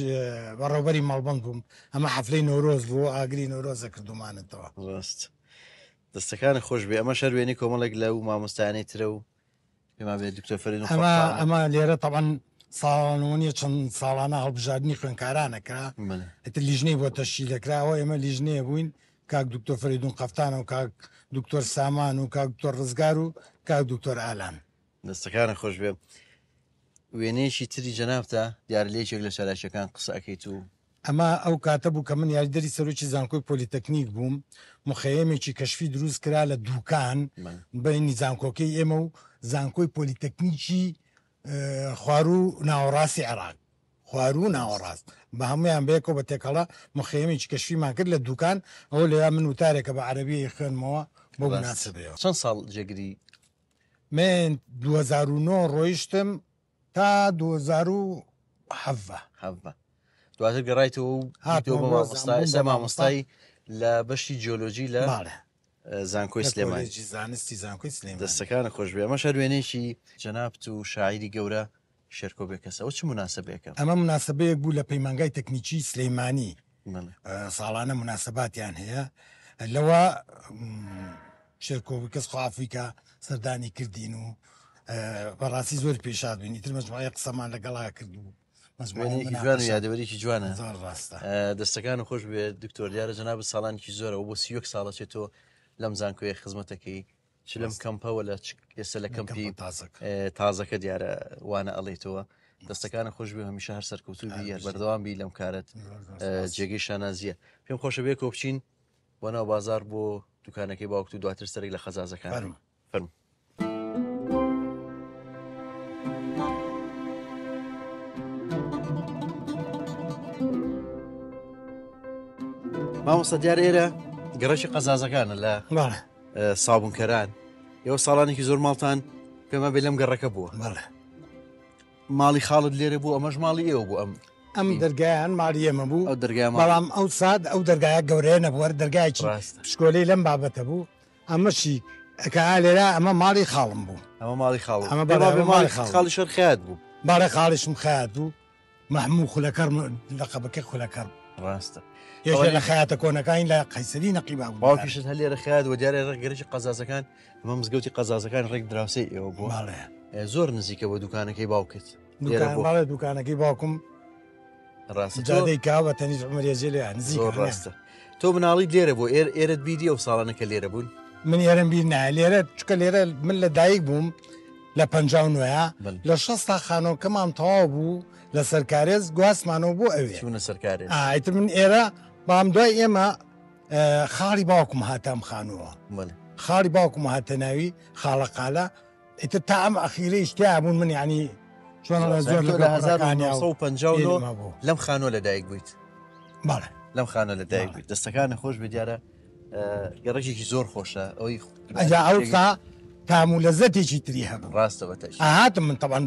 بەڕێوەبەری مەڵبەند بووم ئەمە حەفلەی نۆرۆز بوو ئاگری نۆرۆزە کردومانێتەوە. ڕاست دەستەکانە خۆش بێ ئەمە شەروێنی کۆمەڵێک لەو مامۆستایانەی ترە و پێما بێت دکتۆر فەرید ئەمە لێرە تەبەن ساڵانەوەنیە چەند ساڵانە هەڵبژاردننی خوێنکارانەکرا ئەتر لیژنەی بۆ تەشکیل دەکراوە ئێمە لیژنەیە بووین کاک دکتۆر فەریدون قەفتانە و کاک دکتۆر سامان و کاک دکتۆر ڕزگار و کاک دکتۆر ئالان. دەستەکانە خۆش بێ. وێنەیەکی تری جەنابتە دیارلێکێک لە شارەکەەکان قسەکەیت و ئەمە ئەو کاتە بوو کە من یاریدەری سەرۆکی زانکۆی پۆلیتەکنیک بووم، مخەیەمێکی کەشفی دروست کرا لە دووکان بینی زانکۆکەی ئێمە و زانکۆی پۆلیتەکنیکی خوارو ناوەڕاستی عێراق، خوارو ناوەڕاست بە هەمویان بەیەکەوە بە تێکەڵە مخەیەمێکی کەشفیمان کرد لە دووکان. ئەوە لێرا من وتارێکە بە عەرەبی خوێنمەوە بۆ مناسبەوە. چەند ساڵ جێگری؟ من 2009 ڕۆیشتم تا 2007 دواتر گەڕایتەوە مامۆستای لە بەشی جیۆلۆژی لە زانکۆی سلێمانی زانستی زانکۆی سلێمانی. دەستەکانە خۆش بێ. ئەمە شەروێنێکی جەنابەت و شاعیری گەورە شێرکۆ بێکەسەوە چ مناسبەیەکە؟ ئەمە مناسبەیەک بوو لە پەیمانگای تەکنیکی سلەیمانی، ساڵانە مناسباتیان هەیە لەوە شێرکۆبکەس خوافیکە سەردانی کردین و بەڕاستی زۆر پێشاد بووین. ئیتر مەجموعەیە قسەمان لەگەڵا کرد و جوان و یادەوەریکی جوانە. ڕاستە. دەستەکان خۆش بێ دکتۆر دیارە جەنابەت ساڵانێکی زۆرەوە بۆ 31 ساڵەچێتەوە لەم زانکۆیە خزمەتەکەی چ لەم کەمپەوە لە ئێستا لە کەمپی تازەکە دیارە وانە ئەڵێتەوە. دەستەکانە خۆش بێ هەمیشە هەر سەرکەوتوبی هەر بەردەوام بی لەم کارت جێگەی شانازیە. پێم خۆشە بێ کۆ بچین بۆ ناو بازار بۆ دوکانەکەی باوکت و دواتر سەرێک لە خەزازەکان. فەرموو. مامۆستا دیارە ئێرە گەڕەشی قەزازەکانە لە سابوونکەران. ئێوە ساڵانێکی زۆر ماڵتان پێمە بێ لەم گەڕەکە بووە. ماڵی خاڵت لێرە بوو، ئەمەش ماڵی ئێوە بوو. ئەم دەرگایان ماڵی ئێمە بوو. ئەو دەرگای بەڵام ئەو ساد ئەو دەرگایە گەورەیە نەبووە، دەرگایکی پشکۆلەی لەم بابەتە بوو. ئەمەشی ئەکە لێرە ئەمە ماڵی خاڵم بوو. ئەمە ماڵی خاڵ، ئەمە ماڵی خاڵی شەر خەیات بوو. باڵێ خاڵیشم خەیات بوو. مەحموو خولەکەر لەقەبەکەی خولەکەر ڕاستە. یەکێک لە خەیاتە کۆنەکانی لە قەیسەری نەقیبا بوو. باوکیشت هەر لێرە خەیات و دیارە گەرەشی قەزازەکان ئەمە مزگەوتی قەزازەکان ڕێک دراوسەی ئێوە بوو. زۆر نزیکە بۆ دوکانەکەی باوکت. باڵێ دوکانەکەی باوکم ڕاستەجادەی کاوە تەنیش عمرێجێ لێ نزیک ڕاستە. تۆ مناڵی لێرە بۆ ئێرت بیدی ئەو ساڵانەکە لێرە بوون؟ من ئێرەم بیر نایە لێرە، چکە لێرە من لە دایک بووم لە 59 لە 6 تا خانۆکەمان تەواو بوو لە سەرکارێز گواستمانەوە بۆ ئەوێ چوونە سەرکارێز. ئایتر من ئێرە بام دوای ئێمە خاڵی باوکم هاتام خانووە، خاڵی باوکم هاتە ناوی خاڵەقالە. ئیتر تا ئەم ئەخیرەی شتیا بوون من یعنی چۆن زۆر لە 1950 لەم خانۆ لە دایک بوویت. باڵێ لەم خانە لە دایک بوویت. دەستەکانە خۆش بە دیارە گەڕێکی زۆر خۆشە. ئەوەی ئەوستا تام و لەزەتێکی تری هەبوو. ڕاستە بەتەش هاتم من طبعاً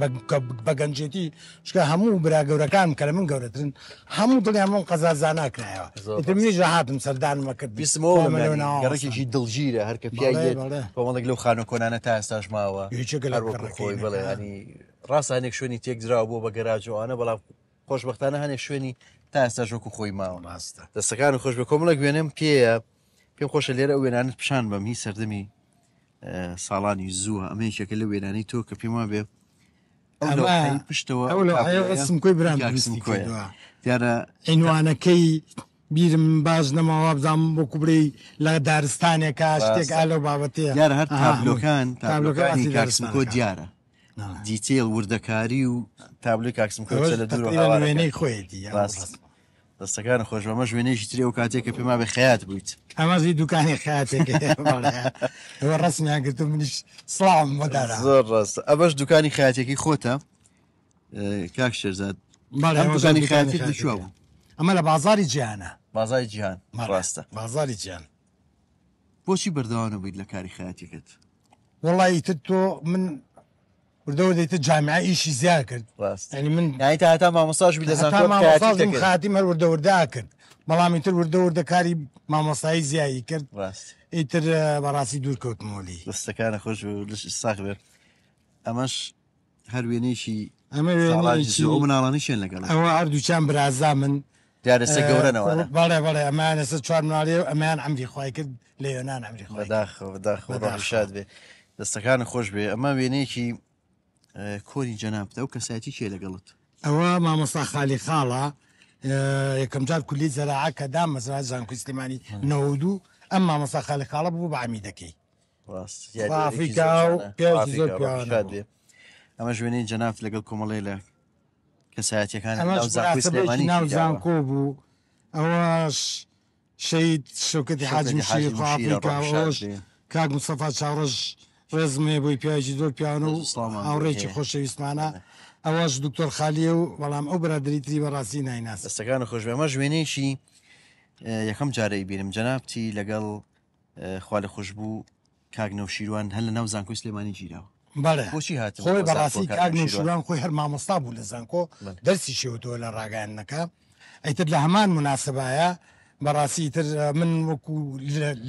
بە گەنجێتی شکە هەموو برا گەورەکانم کە لە من گەورەترن هەموو دڵیان من قەزازان ناکرایەوە. ئیتر منیش هاتم سەردانمە کرد بیستمەوە گەڕێکێکی دڵگیرە هەر کە پیاوێت کۆمەڵێک لەو خانە کۆنانە تا ئێستاش ماوە خۆی بڵێ ینی ڕاست هەنێک شوێنی تێکدراوە بۆ بە گەراجەوانە، بەڵام خۆشبەختانە هەنێک شوێنی تا ئێستا ژۆک و خۆی ماوە. ڕاستە دەستەکان خۆش بە کۆمەڵێک وێنەم پێیە. پێم خۆشە لێرە ئەو وێنانت پیشان بەم هی سەردەمی ساڵانی زووە. ئەمە یەکێکە لە وێنانەی تۆ کە پێم وابێ پشتەوە ڕسمکۆی برام دیارە عینوانەکەی بیرم باش نەماوە بزانم بۆ کوبرەی لە دارستانێکە شتێک ئالە بابەتەیە. دیارە هەر تابلۆکانی کاکسمکۆ دیارە دیتێل وردەکاری و تابلوی کاکسمکۆ لە دوور وێنەی خۆیەتی. دەستەکانە خۆش بەمە وێنەیەکی ترێ و کاتێک کە پێما بە خەیات بوویت. ئەمەزی دوکانی خەیاتێکە ڕستمیان کرد و منیش سڵام بەدارە. زۆر ڕاستە. ئەمەش دوکانی خەیاتێکی خۆتە کاک شێرزاد؟ دوکانی خەیاتی لەکوێ بوو؟ ئەمە لە بازاری جیهانە. بازاری جیهان. ڕاستە بازاری جیهان. بۆچی بەردەوام بوویت لە کاری خەیاتیەکەت؟ وەڵی تر تۆ من وردەوە دەیتە جامعە ئیشی زیاد کرد. ینی من تا مامۆستاش بی لەزانم خاتیم هەر وردەوردا کرد، بەڵامی تر وردەوردەکاری مامۆستایی زیایی کرد. ئیتر بەڕاستی دوور کەوتمۆلی. دەستەکانە خۆش ساق بێت. ئەمەش هەر وێنێکی مناڵانی شوێن لەگەڵ ئەوە هەردووچان برازا من دیارەسە گەورەنەوە. بەڵێ بەڵێ ئەمان ئێستا 4 مناڵێ و ئەمان ئەمری خوای کرد لە یۆنان ئەمری خوای ڕۆژشاد بێ. دەستەکانە خۆش بێ. ئەمە وێنەیەکی کۆری جەنابتە و کەسایەتی کێ لەگەڵت؟ ئەوە مامۆستا خالی خاڵە یەکەم جار کولی زەراعە کە دام مەزرعە زانکۆی سلێمانی 92 ئەمما مەساخالی خاڵە بوو بە عمیدەکەی ئەمە ژوێنەی جەناف لەگەڵ کۆمەڵێ لە کەسایەتیەکان ناو زانکۆ بوو ئەوەش شەید شەوکەتی حاجی مشیر ئافریکاوەش کاک مستەفا چاوڕژ ڕێزمێ بۆی پیاژی زۆر پیاوە و هاوڕێکی خۆشەویستمانە ئەوەش دکتۆر خالیە و بەڵام ئەو برادری تری بەڕاستی نایناس دەستەکان خۆش بێمە ژوێنەیەکی یەکەم جارەی بینم جەنابتی لەگەڵ خوا لە خۆش بوو کاک نەوشیروان هەر لە ناو زانکۆی سلێمانی گیراوە بەڵێ خۆی بەڕاستی کاک نەوشیروان خۆی هەر مامۆستا بوو لە زانکۆ دەرسی شێوتەوە لە ڕاگەیانەکە ئەیتر لە هەمان مناسبایە بەڕاستی تر من وەکو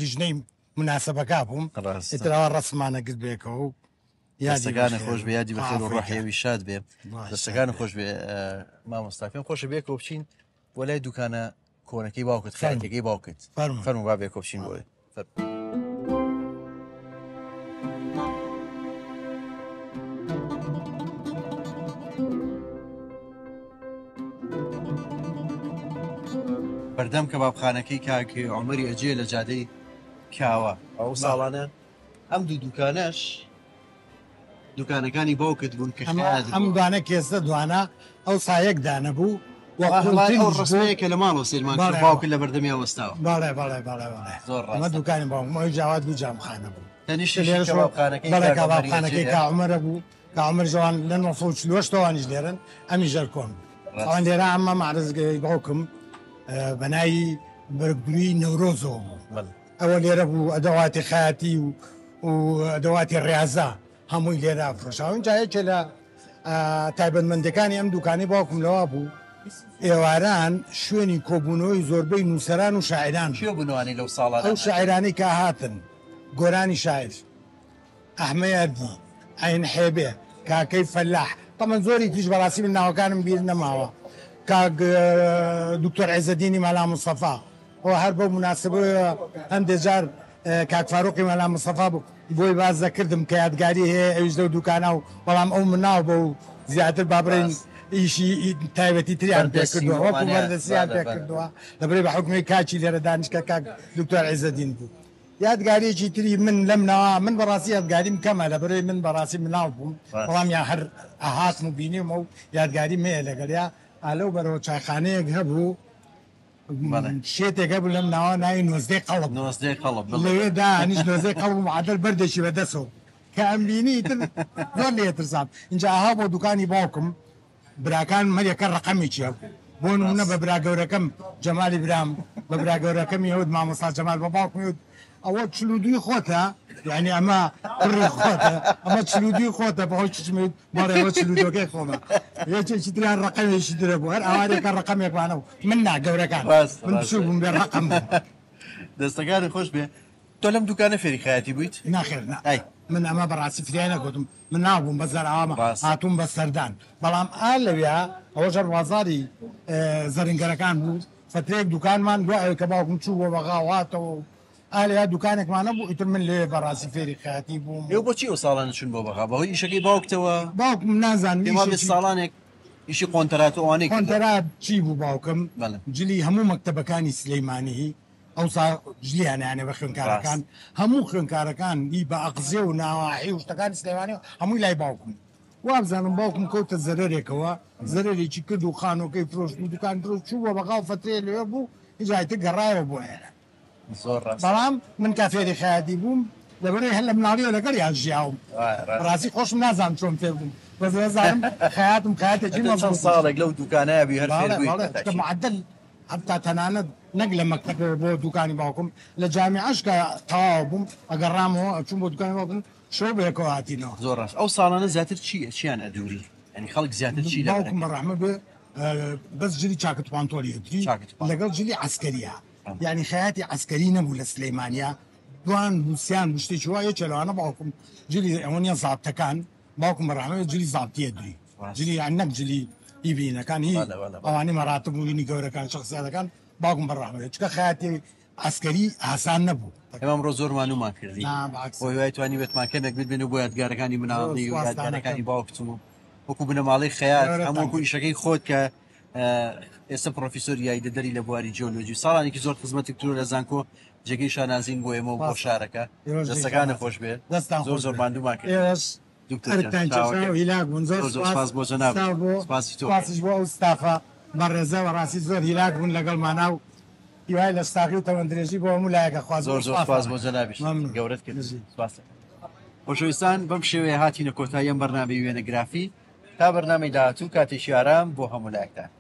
لیژنەی مناسبەکە بووم ئێتراوە ڕسمانە گرت بێکەوە و دەستەکانە خۆش بێ یادی بەخێر و ڕۆحێوی شاد بێ دەستەکانە خۆش بێ مامۆستاکەم خۆشە بێ کۆبچین بۆ لای دوکانە کۆنەکەی باوکت خەرەکەی باوکت فەرموو با بێ کۆبچین بۆی بەردەم کە بابخانەکەی کاک عومەری ئەجێ لە جادەی پیاوە ئەو ساڵانە ئەم دوو دوکانەش دوکانەکانی باوکت بوون کە ئەم دوانە کێسە دوانە ئەو سایەک دانە بوو ڕستەیەکە لە ماڵەوە سێمان باوکت لە بەردەمی ئەوەستاوە باڵێ باڵێ باڵێ زۆر ئەمە دوکانی باوکمەوەی جاوات بوو جامخانە بوو بەڵێکابخانەکەی کاعومەرە بوو کاعومەر جوان لە 1940 لێرن ئەمی ژەر کۆن ئەوان لێرە ئەمە معرزگەی باوکم بەنایی بەرگری نەورۆزەوە بوو ئەوە لێرە بوو ئەدەواتی خایەتی و ئەدەواتی ڕاضا هەمووی لێرە فرۆشاون جایەکە لە تایبەتمەندەکانی ئەم دوکانی باوکم لەوە بوو ئێواران شوێنی کۆبوونەوەی زۆربەی نووسەران و شاعران بوونەوانی لەو ساڵان ئەو شاعرانی کە هاتن گۆرانی شاعر ئەحمەیەردی ئاین حێبێ کاکەی فەلاح تەمەن زۆری تیش بەڕاستی من ناوەکانم بیر نەماوە کاک دکتۆر عیزەدینی مەلا مستەفا ئەو هەر بەو مناسبەوە هەندێک جار کاک فاروقی مەلا مستەفا بوو بۆی باز دەکردم کە یادگاری هەیە ئەویش لەو دوکانە و بەڵام ئەو مناو بە و زیاتر بابڕین ئیشی تایبەتی تریان پێکردووە وەکو بەردەستیان پێکردووە لەبەرەی بە حکومی کاچی لێرە دانیشکە کاک دکتۆر عیزەدین بوو یادگاریەکی تری من لەم ناوە من بەڕاستی یادگاریم کەمە لەبەرەوەی من بەڕاستی مناو بووم بەڵام یا هەر ئاهاتم و بینیم و یادگاری مەیە لەگەڵیا ئالەو بەرەوە چایخانەیەک هەبوو شێتێکە بوو لەم ناوە ناوی نۆزدەی قەڵب لەوێدا هەنیش نۆزدەی قەڵب معادل بەردێکی بەدەسەوە کە ئەم بینی تر زۆر لێترسام اینجا ئاها بۆ دوکانی باوکم براکان مەریەکە ڕقەمێکی هەبوو بۆ نمونە بە برا گەورەکەم جەمالی برام بە برا گەورەکەمی هەود مامۆستا جەمال بە باوکم هەود ئەوە چلودوی خۆتە یعنی ئەمە پڕی خۆتە ئەمە چلودوی خۆتە بەهۆی چچمێت بەڕێەوە چلودۆکەی خۆمە یەکێکی تریان ڕقەمێکی درە بوو هەر ئاوارێکە ڕقەمێکوانە و من نا گەورەکان من بچوو بووم بێ ڕقەم دەستەکانی خۆش بێ تۆ لەم دوکانە فێری خایەتی بوویت ناخێر من ئەمە بەڕاستی فریای نەگوتم من نابووم بەزار ئاوامە هاتووم بە سەردان بەڵام ئا لەوێ ئەوە ژەر وازاری زەرنگەرەکان بوو فترێک دوکانمان دوای کە باوکم چوو بۆ بەغاواتەوە ئالیا دوکانێکمانە بوو ئیتر من لێ بەڕاستی فێری خایەتی بووم ئێوە بۆچی ئەو ساڵانە چون بۆ بەغا بەهۆی ئیشەکەی باوکتەوە باوکم نازانم ساڵانێک ئیشی قۆنتەرات وانەی قۆنتەرات چی بوو باوکم جلی هەموو مەکتەبەکانی سلەیمانی ئەو ژلیانیانێ بە خوێنکارەکان هەموو خوێنکارەکان دی بە ئەقزێ و ناواحی و شتەکانی سلەیمانی هەمووی لای باوکم وابزانم باوکم کەوتە زەرێکەوە زەرێکی کرد و خانۆکەی فرۆشت و دوکان فرۆشت چوو بۆ بەغا و فترێ لێ بوو هیچایتر گەڕایەوە بۆ ئێرە بەڵام من کافێری خایەتی بووم لەبەرەوەی هەر لە مناڵیەوە لەگەڵ یان ژیاوم ڕاستی خۆشم نازانم چۆن فێر بووم بەزانم خایاتم خایەتێکی چەند ساڵێک لەو دوکانایە بی هەر فێر بوویت معدل حتا تەنانەت نەک لە مەکتەب بۆ دوکانی باوکم لە جامیعەش کە تەواو بووم ئەگەڕامەوە چوون بۆ دوکانی باوکم شەو بەیەکەوە هاتینەوە زۆر ڕاست ئەو ساڵانە زیاتر چیان ئەدووری ینی خەڵک زیاتر چی باوکم بەڕەحمە بێ بەس جلی چاکت پانتۆلیەتی لەگەڵ جلی عەسکەریە یعنی خەیاتی عەسکەری نەبوو لە سلەیمانیا دوان بوسیان شتێکی وایە چێلەوانە باوکم جلی ئەوەنیە زابتەکان باوکم بەڕەحمە جلی زابتیە دوی جلی یان نەک جلی ئیبینەکان هی ئەوانی مەراتب بووینی گەورەکان شخصیاتەکان باوکم بەڕەحمە چکە خەیاتی عەسکەری ئاسان نەبوو ئەمڕۆ زۆر مانومان کردی بۆی وای توانی بێتماکەمێک بێت بێن بۆ یادگارەکانی مناڵی و یادگارەکانی باوکتم وەکو بنەماڵەی خەیات هەموو ئیشەکەی خۆت کە ئێستا پرۆفیسۆر یاریدەدەری لە بواری جیۆلۆجی ساڵانێکی زۆر خزمەتێک تر لە زانکۆ جێگەی شانازین بۆ ئێمە و بۆ شارەکە دەستەکان نەخۆش بێت زۆر زۆر ماندوومان کرد هیلاک بوون زۆر سپاس بۆ جەناب سپاسی تۆ سپاسش بۆ ئەو ستافە بەڕێزە و ڕاستی زۆر هیلاک بوون لەگەڵمانە و هیوای لە ستاقی و تەوەندرێژی بۆ هەموو لایەکە خواز زۆر زۆر سپاس بۆ جەنابیش گەورەت کرد سپاس خۆشەویستان بەم شێوەیە هاتینە کۆتایی ئەم بەرنامەی وێنەگرافی تا بەرنامەی داهاتوو کاتێکی ئارام بۆ هەموو لایەکتان